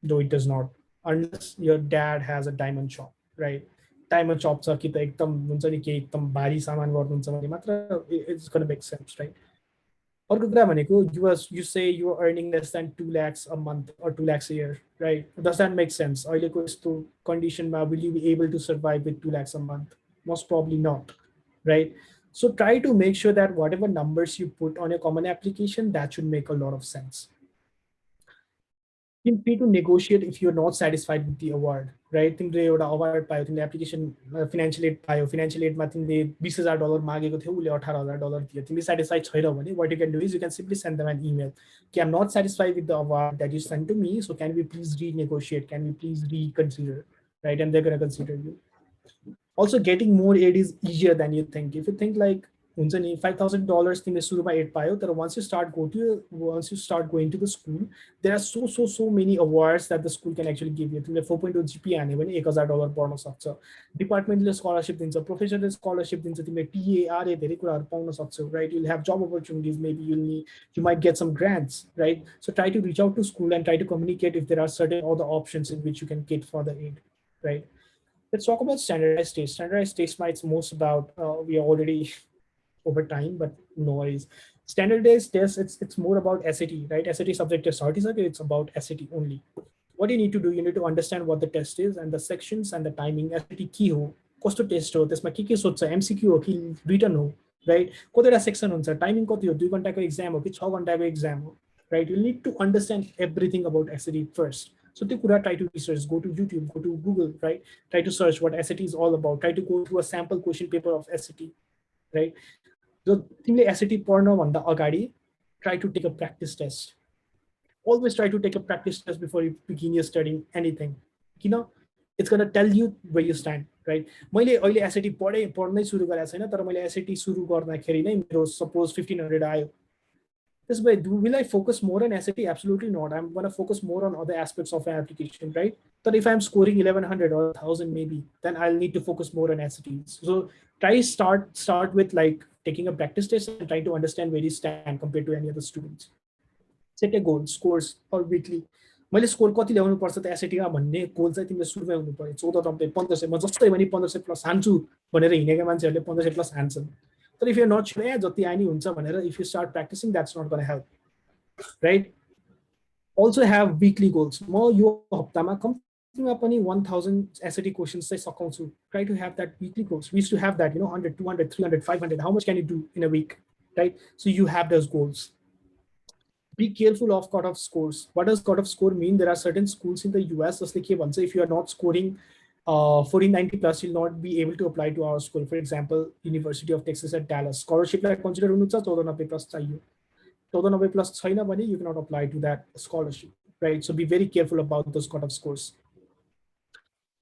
[SPEAKER 1] No, it does not. Unless your dad has a diamond shop, right? Diamond shop छ कि त एकदम हुन्छ नि के एकदम भारी सामान गर्नुहुन्छ भने मात्र it's going to make sense, right? अर्को कुरा भनेको you say you are earning less than 2 lakhs a month or 2 lakhs a year, right? Does that make sense? अहिलेको यस्तो कन्डिसनमा will you be able to survive with 2 lakhs a month? Most probably not, right? So try to make sure that whatever numbers you put on your common application, that should make a lot of sense. Feel free to negotiate if you're not satisfied with the award, right? तिमीले एउटा award पायो, तिमीले application financial aid पायो, financial aid मा तिमीले $20,000 मागेको थियो, उले $18,000 दियो. तिमीले satisfied छैन भने what you can do is you can simply send them an email. Okay, I'm not satisfied with the award that you sent to me, so can we please renegotiate? Can we please reconsider, right? And they're going to consider you. Also, getting more aid is easier than you think. If you think like हुन्छ नि $5,000 तिमीले सुरुमा add पायो तर once you start going to the school there are so many awards that the school can actually give you तिमीले 4.0 GPA हान्यो भने $1,000 पढ्न सक्छ डिपार्टमेन्टले स्कलरशिप दिन्छ प्रोफेसरले स्कलरशिप दिन्छ तिमीले TARA धेरै कुराहरू पाउन सक्छौ right you'll have job opportunities maybe you might get some grants right so try to reach out to school and try to communicate if there are certain other options in which you can get further aid right. Let's talk about standardized tests. Standardized tests might most about we are already over time, but no worries. Standardized tests, it's more about SAT, right? SAT subject test certificate, it's about SAT only. What you need to do, you need to understand what the test is and the sections and the timing. SAT key ho, costo test ho, त्यसमा के सोध्छ MCQ हो कि written हो, right? कतिवटा section हुन्छ, timing कति हो, 2 घण्टाको exam हो कि 6 घण्टाको exam हो, right? You need to understand everything about SAT first. So त्यो कुरा try to research, go to YouTube, go to Google, right? Try to search what SAT is all about. Try to go through a sample question paper of SAT, right? So तिमीले SAT पढ्नभन्दा अगाडि try to take a practice test. Always try to take a practice test before you begin your studying anything. You know, it's gonna tell you where you stand, right? मैले अहिले SAT पढ्नै सुरु गरेको छैन तर मैले SAT सुरु गर्दाखेरि नै मेरो suppose 1500 आयो. This way, will I focus more on SAT? Absolutely not. I'm going to focus more on other aspects of an application, right? But if I'm scoring 1100 or 1000 maybe, then I'll need to focus more on SAT. So try start with like taking a practice test and trying to understand where you stand compared to any other students. Set a goal, scores or weekly. मैले score कति ल्याउनु पर्छ त एसएटीमा भन्ने गोल चाहिँ तिमीले सुरुमै हुनु पर्यो 1490 1500 म जस्तै भने 1500 प्लस हान्छु भनेर हिँडेका मान्छेहरूले 1500 प्लस हान्छन् तर if you're not sure जति आए नि हुन्छ भनेर if you start practicing that's not going to help, right? Also have weekly goals. म यो हप्तामा कम्तीमा पनि 1000 SAT questions चाहिँ सकाउँछु. Try to have that weekly goals. We used to have that, 100 200 300 500 how much can you do in a week, right? So you have those goals. Be careful of cutoff scores. What does cutoff score mean? There are certain schools in the US जसले के भन्छ if you are not scoring 1490 plus you'll not be able to apply to our school. For example, University of Texas at Dallas. Scholarship like consider हुनु छ 1490 plus चाहियो. 1490 plus छैन भने you cannot apply to that scholarship, right? So be very careful about those cutoff scores.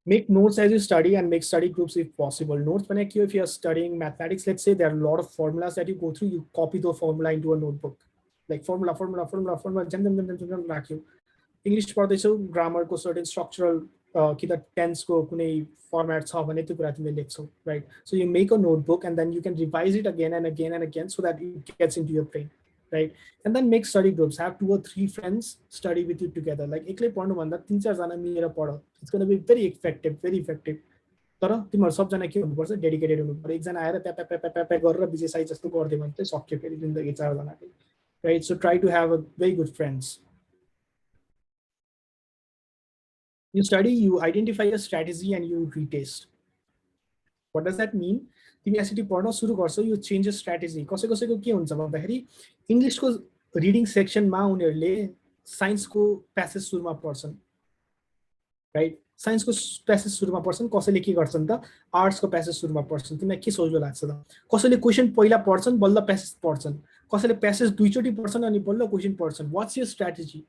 [SPEAKER 1] Make notes as you study and make study groups if possible. Notes when if you're studying mathematics, let's say there are a lot of formulas that you go through, you copy the formula into a notebook. Like formula, राख्यो. English पढ्दैछौ grammar को certain structural कि त tense को कुनै format छ भने त्यो कुरा तिमीले लेख्छौ, right? So you make a notebook and then you can revise it again and again and again so that it gets into your brain, right? And then make study groups. Have 2 or 3 friends study with you together. Like एक्लै पढ्नु भन्दा 3-4 जना मिलेर पढ. It's going to be very effective, very effective. तर तिमीहरु सबजना के हुनुपर्छ डेडिकेटेड हुनुपर्छ. एकजना आएर प्या गरेर विजय साई जस्तो गर्दै भने चाहिँ सक्यो फेरि जिन्दगी 4 जनाको, right? So try to have a very good friends. You study, you identify a strategy and you retest. What does that mean? तिमी एसएटी पढ्न सुरु गर्छौ, you change a strategy. कसैको के हुन्छ भन्दाखेरि इंग्लिशको रिडिङ सेक्सनमा उनीहरुले साइन्सको प्यासेज सुरुमा पढ्छन्, राइट? साइन्सको प्यासेज सुरुमा पढ्छन्, कसैले के गर्छन् त आर्ट्सको प्यासेज सुरुमा पढ्छन्. तिमीलाई के सजिलो लाग्छ त? कसैले क्वेशन पहिला पढ्छन् बल्ल प्यासेज पढ्छन्, कसैले प्यासेज दुईचोटी पढ्छन् अनि बल्ल question पढ्छन्. What's your strategy?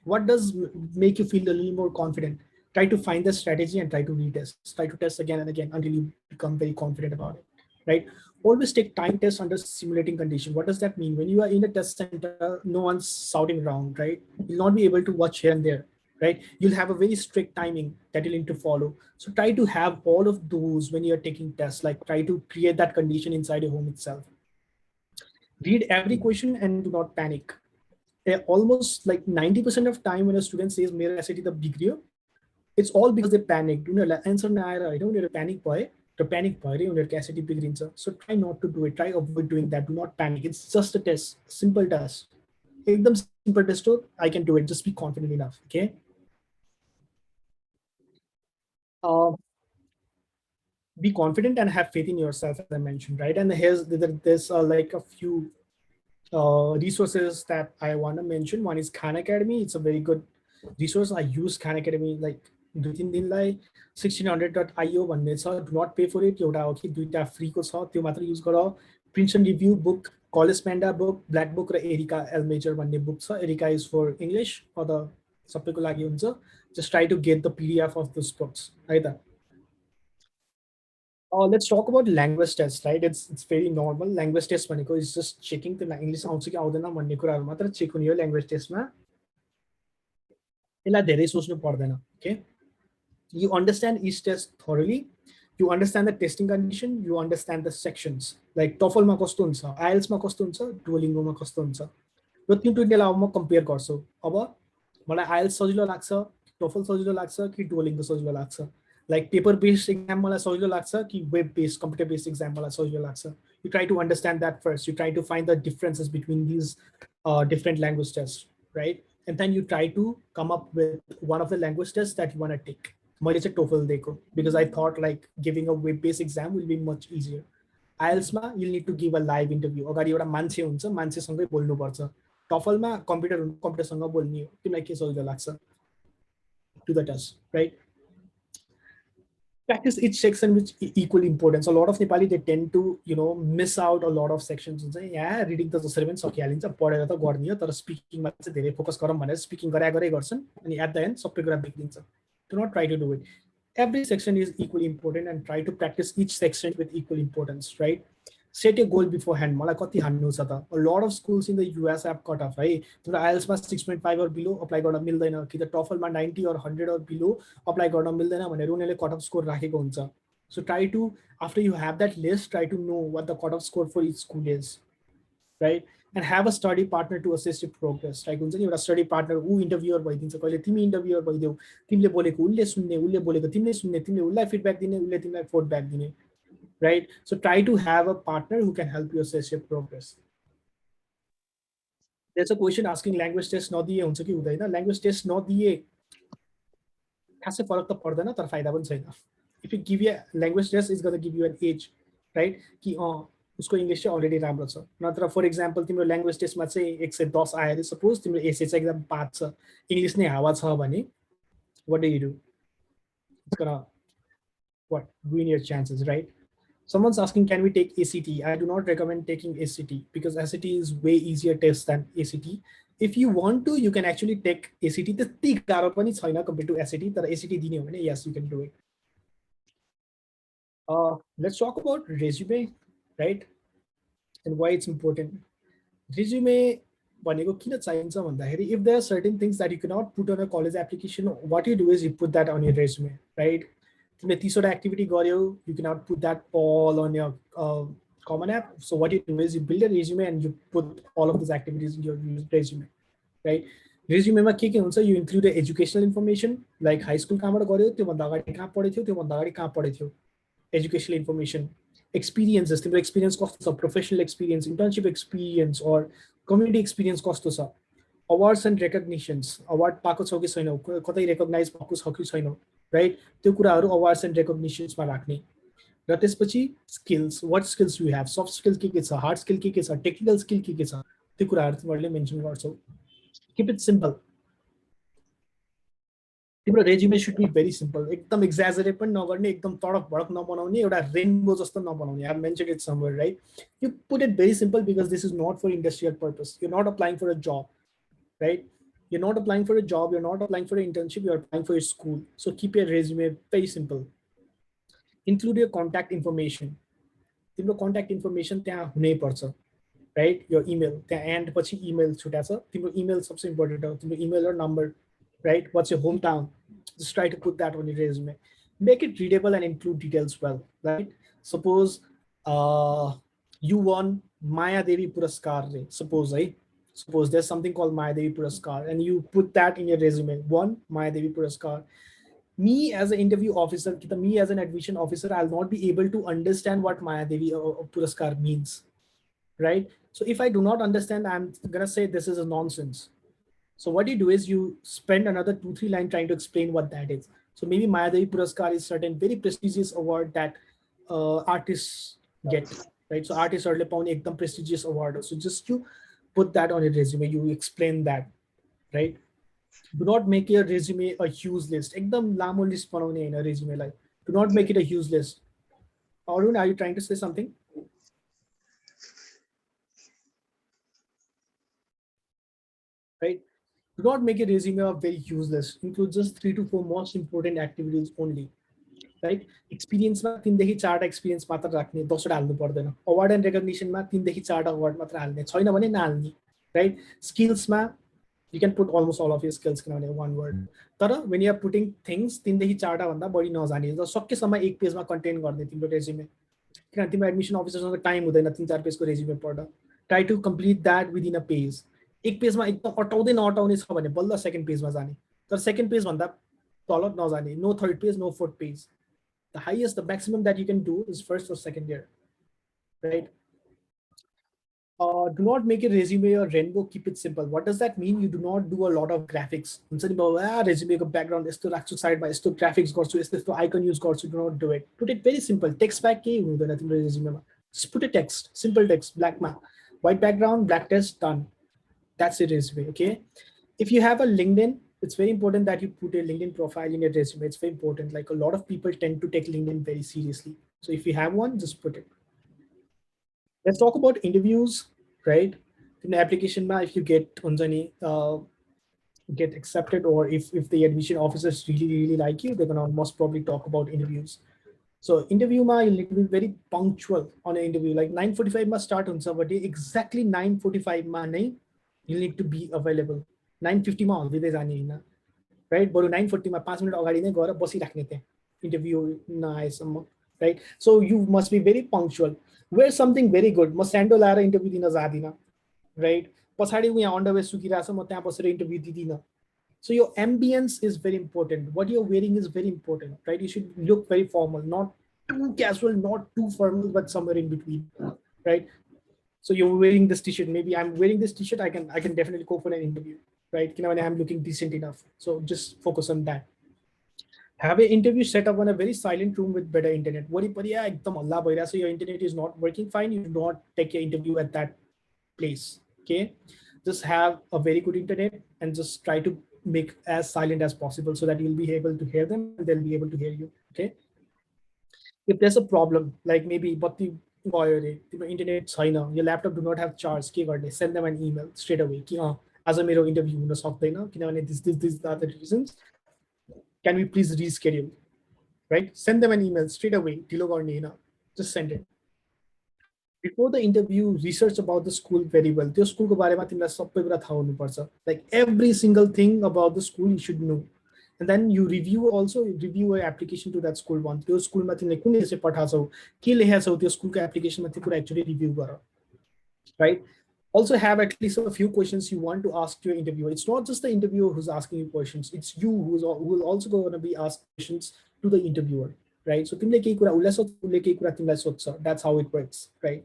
[SPEAKER 1] What does make you feel a little more confident? Try to find the strategy and try to retest. Try to test again and again until you become very confident about it, right? Always take time tests under simulating condition. What does that mean? When you are in a test center, no one's shouting around, right? You'll not be able to watch here and there, right? You'll have a very strict timing that you'll need to follow. So try to have all of those when you're taking tests, like try to create that condition inside your home itself. Read every question and do not panic. Almost like 90% of time when a student says, "Mera SAT the bigryo," it's all because they panicked. Answer panic boy. To panic SAT bigrincha. So try not to do it. Try avoid doing that. Do not panic. It's just a test, simple test. Ekdam simple test. I can do it. Just be confident enough. Okay. Be confident and have faith in yourself, as I mentioned, right? And there's like a few resources that I want to mention. One is Khan Academy. It's a very good resource. I use Khan Academy like 2-3 दिनलाई 1600.io भन्ने छ. Do not pay for it. एउटा हो कि दुईटा फ्रीको छ, त्यो मात्र युज गर. Princeton Review book, College Panda book, Black book र Erica L Major भन्ने book छ. Erica is for English, other सबैको लागि हुन्छ. Just try to get the PDF of those books, है त. Let's talk about language test, right? It's very normal. Language test भनेको is just checking the English आउँछ कि आउँदैन भन्ने कुराहरू मात्र चेक हुने हो language testमा. यसलाई धेरै सोच्नु पर्दैन. Okay, you understand each test thoroughly. You understand the testing condition. You understand the sections. Like TOEFL मा कस्तो हुन्छ, IELTS मा कस्तो हुन्छ, Duolingo मा कस्तो हुन्छ. र त्यो दुईटैलाई अब म कम्पेयर गर्छु. अब मलाई IELTS सजिलो लाग्छ, TOEFL सजिलो लाग्छ कि Duolingo सजिलो लाग्छ. Like paper based exam मलाई सजिलो लाग्छ कि web based computer based exam मलाई सजिलो लाग्छ. You try to understand that first. You try to find the differences between these different language tests, right? And then you try to come up with one of the language tests that you want to take. मैले चाहिँ TOEFL दिएको because I thought like giving a web based exam will be much easier. IELTS मा you'll need to give a live interview. अगाडि एउटा मान्छे हुन्छ, मान्छेसँगै बोल्नुपर्छ. TOEFL मा कम्प्युटर हुन्छ, कम्प्युटरसँग बोल्ने हो. तिमीलाई के सजिलो लाग्छ? To the test, right? Practice each section with equal importance. A lot of Nepali they tend to miss out a lot of sections. Yeah, reading त जसरी पनि सकिहालिन्छ, पढेर त गर्ने हो, तर स्पिकिङमा चाहिँ धेरै फोकस गरौँ भनेर स्पिकिङ गरे गर्छन् अनि एट द एन्ड सबै कुरा बिग्रिन्छ. Do not try to do it. Every section is equally important and try to practice each section with equal importance, right? Set a goal beforehand. मलाई कति हान्नु छ त? A lot of schools in the US have cut off, है. तिम्रो IELTS मा 6.5 or below apply गर्न मिल्दैन, कि त TOEFL मा 90 or 100 or below अप्लाई गर्न मिल्दैन भनेर उनीहरूले कट अफ स्कोर राखेको हुन्छ. So try to, after you have that list, try to know what the cutoff score for each school is, right? And have a study partner to assess your progress. Like हुन्छ नि एउटा study partner, ऊ इन्टरभ्युअर भइदिन्छ, कहिले तिमी इन्टरभ्युअर भइदेऊ, तिमीले बोलेको उसले सुन्ने, उसले बोलेको तिमीले सुन्ने, तिमीले उसलाई फिडब्याक दिने, उसले तिमीलाई फिडब्याक दिने, right? So try to have a partner who can help you assess your progress. There's a question asking language test नदिए हुन्छ कि हुँदैन. Language test नदिए खासै फरक त पर्दैन, तर फाइदा पनि छैन. If you give you a language test, it's going to give you an age, right? कि उसको इङ्ग्लिस चाहिँ अलरेडी राम्रो छ. नत्र फर इक्जाम्पल तिम्रो ल्याङ्ग्वेज टेस्टमा चाहिँ 110 आयो अरे, सपोज तिम्रो एसे चाहिँ एकदम 5 छ, इङ्ग्लिस नै हावा छ भने what do you do? It's gonna ruin your chances, right? Someone's asking, can we take ACT? I do not recommend taking ACT because ACT is way easier test than ACT. If you want to, you can actually take ACT. त्यति गाह्रो पनि छैन compared to ACT, तर ACT दिने हो भने yes, you can do it. Let's talk about resume, right? And why it's important. Resume भनेको किन चाहिन्छ भन्दाखेरि, if there are certain things that you cannot put on a college application, what you do is you put that on your resume, right? तिमीले 30वटा activity गर्यौ, you cannot put that all on your common app. So what you do is you build a resume and you put all of these activities in your resume, right? रेज्युमेमा के हुन्छ, you include the educational information, like high school कहाँबाट गर्यो, त्योभन्दा अगाडि कहाँ पढेको थियो, त्योभन्दा अगाडि कहाँ पढेको थियो, educational information, experiences, तिम्रो experience कस्तो छ, professional experience, internship experience or community experience कस्तो छ, awards and recognitions, award पाएको छौ कि छैनौ, कतै recognize भएको छ कि छैनौ, right? त्यो कुराहरू awards and recognitions मा राख्ने. र त्यसपछि skills, what skills you have, soft skills के छ, hard skill के छ, technical skill के छ, त्यो कुराहरू तिमीहरूले मेन्सन गर्छौ. Keep it simple. तिम्रो resume should be very simple, एकदम एक्जाजरेट पनि नगर्ने, एकदम तडक भडक नबनाउने, एउटा रेनबो जस्तो नबनाउने. I have mentioned it somewhere, right? You put it very simple because this is not for industrial purpose. You are not applying for a job, right? You're not applying for a job, you're not applying for an internship, you're applying for your school. So keep your resume very simple. Include your contact information. तिम्रो contact information त्यहाँ हुनै पर्छ, right? Your email, त्यहाँ end पछि email छुट्या छ, तिम्रो email सबसे important हो, तिम्रो email or number, right? What's your hometown? Just try to put that on your resume. Make it readable and include details well, right? Suppose you won Maya Devi Puraskar, suppose, right? Suppose there's something called Maya Devi Puraskar and you put that in your resume, won Maya Devi Puraskar. Me as an interview officer, me as an admission officer, I'll not be able to understand what Maya Devi Puraskar means, right? So if I do not understand, I'm gonna say this is a nonsense. So what you do is you spend another 2-3 lines trying to explain what that is. So maybe Maya Devi Puraskar is certain very prestigious award that artists get, right? So artists are pawn ekdam prestigious award. So just you put that on your resume, you explain that, right? Do not make your resume a huge list. Ekdam lamo list banaune haina resume lai. Do not make it a huge list. Arun, are you trying to say something? Right? Do not make a resume a very useless. Include just 3 to 4 most important activities only. Right एक्सपिरियन्समा 3 देखि 4 टा experience मात्र राख्ने 10 वटा हाल्नु पर्दैन award end रेकग्निसनमा 3 देखि 4 टा अवार्ड मात्र हाल्ने छैन भने नहाल्ने right स्किल्समा you can put almost all of your skills किनभने one word तर when you are putting things 3 देखि 4 टा भन्दा बढी नजाने र सकेसम्म एक पेजमा कन्टेन्ट गर्ने तिम्रो रेज्युमे किन तिम्रो एडमिसन अफिसरसँग टाइम हुँदैन 3-4 पेजको रेज्युमे पढ्न try to complete that within a page एक पेजमा एकदम अटाउँदै नअटाउने छ भने बल्ल सेकेन्ड पेजमा जाने तर सेकेन्ड पेज भन्दा तल नजाने no third page no fourth page the highest, the maximum that you can do is first or second year, right? Do not make a resume or rainbow, keep it simple. What does that mean? You do not do a lot of graphics. Resume background is to side by to graphics to icon use do not do it. Put it very simple. Text back resume. Just put a text, simple text, black white background, black text, done. That's it resume, okay? If you have a LinkedIn, it's very important that you put a LinkedIn profile in your resume. It's very important. Like a lot of people tend to take LinkedIn very seriously. So if you have one, just put it. Let's talk about interviews, right? In the application, if you get accepted or if the admission officers really like you, they're gonna most probably talk about interviews. So interview you need to be very punctual on an interview. Like 9:45 must start on Saturday. Exactly 9:45 you need to be available. 9:50 right? But 9:40 5 minutes अगाडि नै गएर बसिराख्ने त्यहाँ interview नआएसम्म right? So you must be very punctual. Wear something very good. म स्यान्डो लाएर interview दिन जादिनँ right? पछाडि यहाँ underwear सुकिरहेछ म त्यहाँ बसेर interview दिदिनँ. So your ambience is very important. What you're wearing is very important, right? You should look very formal, not too casual, not too formal, but somewhere in between, right? So you're wearing this t-shirt. Maybe I'm wearing this t-shirt. I can definitely go for an interview, right? You know, when I'm looking decent enough. So just focus on that. Have an interview set up on a very silent room with better internet. So your internet is not working fine. You do not take your interview at that place. Okay. Just have a very good internet and just try to make as silent as possible so that you'll be able to hear them and they'll be able to hear you. Okay. If there's a problem, like maybe but the internet China, your laptop do not have charge, send them an email straight away. As a मेरो interview हुन सक्दैन किनभने these are the reasons. Can we please reschedule? Right? Send them an email straight away. Just send it. Before the interview, research about the school very well. The school ko barema timलाई सबै कुरा थाहा हुनुपर्छ. Like every single thing about the school you should know. And then you review an application to that school one. त्यो स्कुलमा तिमीले कुन एसे पठाछौ, के लेखेछौ त्यो स्कुलको एप्लिकेसनमा त्यो कुरा एक्चुअली रिभ्यू गर. Right? Also have at least a few questions you want to ask to your interviewer. It's not just the interviewer who's asking you questions. It's you who will also going to be asked questions to the interviewer, right? So that's how it works, right?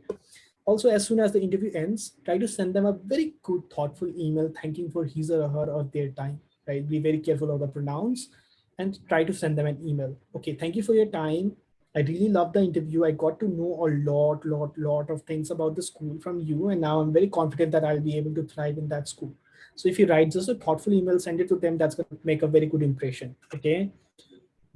[SPEAKER 1] Also, as soon as the interview ends, try to send them a very good, thoughtful email thanking for his or her or their time, right? Be very careful of the pronouns and try to send them an email. Okay, thank you for your time. I really loved the interview. I got to know a lot of things about the school from you. And now I'm very confident that I'll be able to thrive in that school. So if you write just a thoughtful email, send it to them. That's going to make a very good impression. Okay.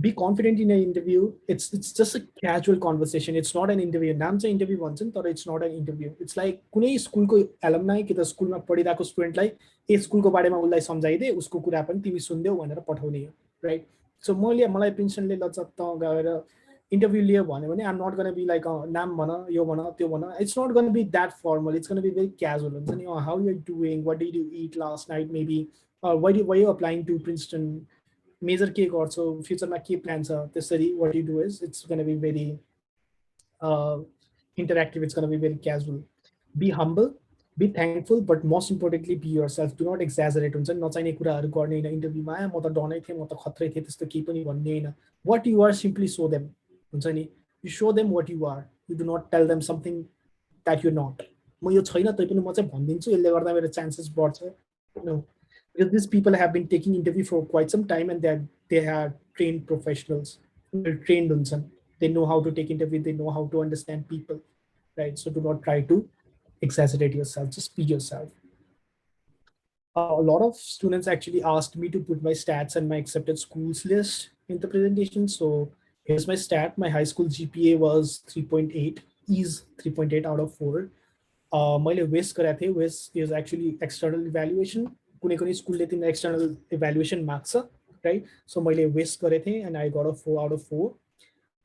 [SPEAKER 1] Be confident in an interview. It's just a casual conversation. It's not an interview. नाम चाहिँ interview भन्छन् तर it's not an interview. It's like कुनै स्कुलको alumni कि त स्कुलमा पढिरहेको स्टुडेन्टलाई ए स्कुलको बारेमा उसलाई सम्झाइदे उसको कुरा पनि तिमी सुन्देऊ भनेर पठाउने हो, right? So मलाई प्रिन्सटनले लजत्त गएर interview लियो भन्यो भने I'm not going to be like नाम भन यो भन त्यो भन. It's not going to be that formal. It's going to be very casual. हुन्छ नि how you're doing, what did you eat last night maybe, why you applying to Princeton, major के गर्छौ, फ्युचरमा के प्लान छ, त्यसरी what you do is it's going to be very interactive. It's going to be very casual. Be humble, be thankful, but most importantly be yourself. Do not exaggerate. हुन्छ नि नचाहिने कुराहरु गर्ने हैन इन्टरभ्युमा म त डनै थिए म त खत्रै थिए त्यस्तो केही पनि भन्ने हैन. What you are, simply show them. हुन्छ नि you show them what you are. You do not tell them something that you're not. म यो छैन तै पनि म चाहिँ भनिदिन्छु यसले गर्दा मेरो चान्सेस बढ्छ. No. Because these people have been taking interview for quite some time and they are trained professionals. They're trained on some. They know how to take interview. They know how to understand people, right? So do not try to exaggerate yourself. Just be yourself. A lot of students actually asked me to put my stats and my accepted schools list in the presentation. So here's my stat. My high school GPA was 3.8. Is 3.8 out of 4. मैले वेस्ट गरेको थिएँ. वेस्ट is actually external evaluation. कुनै कुनै स्कुलले तिमीलाई external evaluation माग्छ, राइट? सो मैले वेस्ट गरेको थिएँ and I got a 4 out of 4.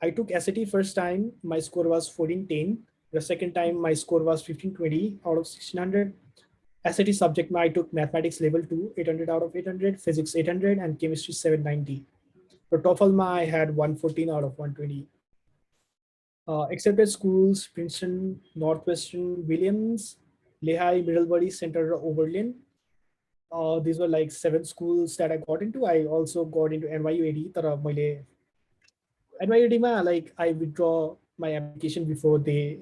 [SPEAKER 1] I took SAT first time, my score was 1410. The second time, my score was 1520 out of 1600. SAT subject, I took mathematics level 2, 800 out of 800, physics 800, and chemistry 790. For TOEFL, I had 114 out of 120. Accepted schools, Princeton, Northwestern, Williams, Lehigh, Middlebury, Center, Oberlin. These were like 7 schools that I got into. I also got into NYU AD. NYU AD, like I withdraw my application before they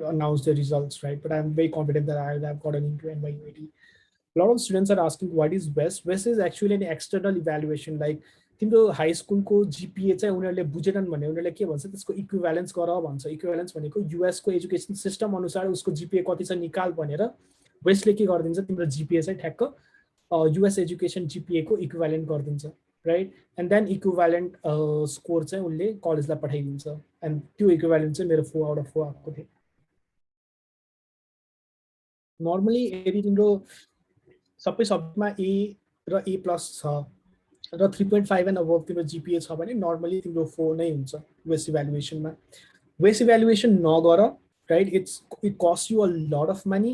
[SPEAKER 1] announce the results, right? But I'm very confident that I will have gotten into NYU AD. A lot of students are asking what is WES. WES is actually an external evaluation. Like तिम्रो high स्कुलको जिपिए चाहिँ उनीहरूले बुझेनन् भने उनीहरूले के भन्छ त्यसको equivalence गर भन्छ इक्विभ्यालेन्स भनेको युएसको एजुकेसन सिस्टम अनुसार उसको जिपिए कति छ निकाल भनेर वेस्टले के गरिदिन्छ तिम्रो जिपिए चाहिँ ठ्याक्क युएस एजुकेसन जिपिएको इक्विभ्यालेन्ट गरिदिन्छ right and then equivalent score चाहिँ उसले कलेजलाई पठाइदिन्छ एन्ड त्यो इक्विभ्यालेन्ट चाहिँ मेरो 4 आउट अफ 4 आएको थियो नर्मली यदि तिम्रो सबै सब्जेक्टमा ए र ए प्लस छ र 3.5 एन्ड अबभ तिम्रो जिपिए छ भने नर्मली तिम्रो 4 नै हुन्छ वेस इभ्यालुएसनमा वेस इभ्यालुएसन नगर राइट इट कस्ट यु अ लट अफ मनी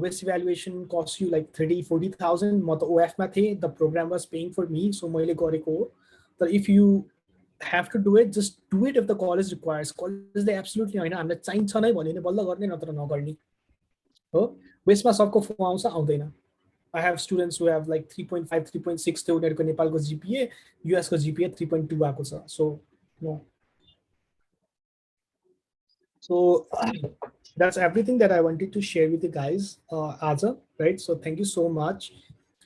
[SPEAKER 1] वेस इभ्यालुएसन कस्ट यु लाइक 30-40,000 म त ओएफमा थिएँ the program was paying for me so मैले गरेको हो तर if you have to do it, just do it if the college requires. कलेजले एब्सोल्युटली होइन हामीलाई चाहिन्छ नै भन्यो भने बल्ल गर्ने नत्र नगर्ने हो वेस्टमा सबको फोन आउँछ आउँदैन I have students who have like 3.5, 3.6 थियो उनीहरूको नेपालको जिपिए युएसको जिपिए 3.2 आएको छ so no so that's everything that I wanted to share with you guys Aza, right? So thank you so much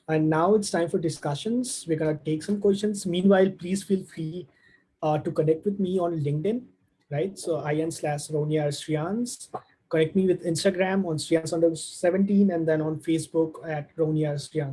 [SPEAKER 1] and now it's time for discussions. We're gonna take some questions. Meanwhile, please feel free to connect with me on LinkedIn, right? So IN/Rauniyar Sriyans. Connect me with Instagram on Sriyans under 17 and then on Facebook at Rauniyar Sriyans.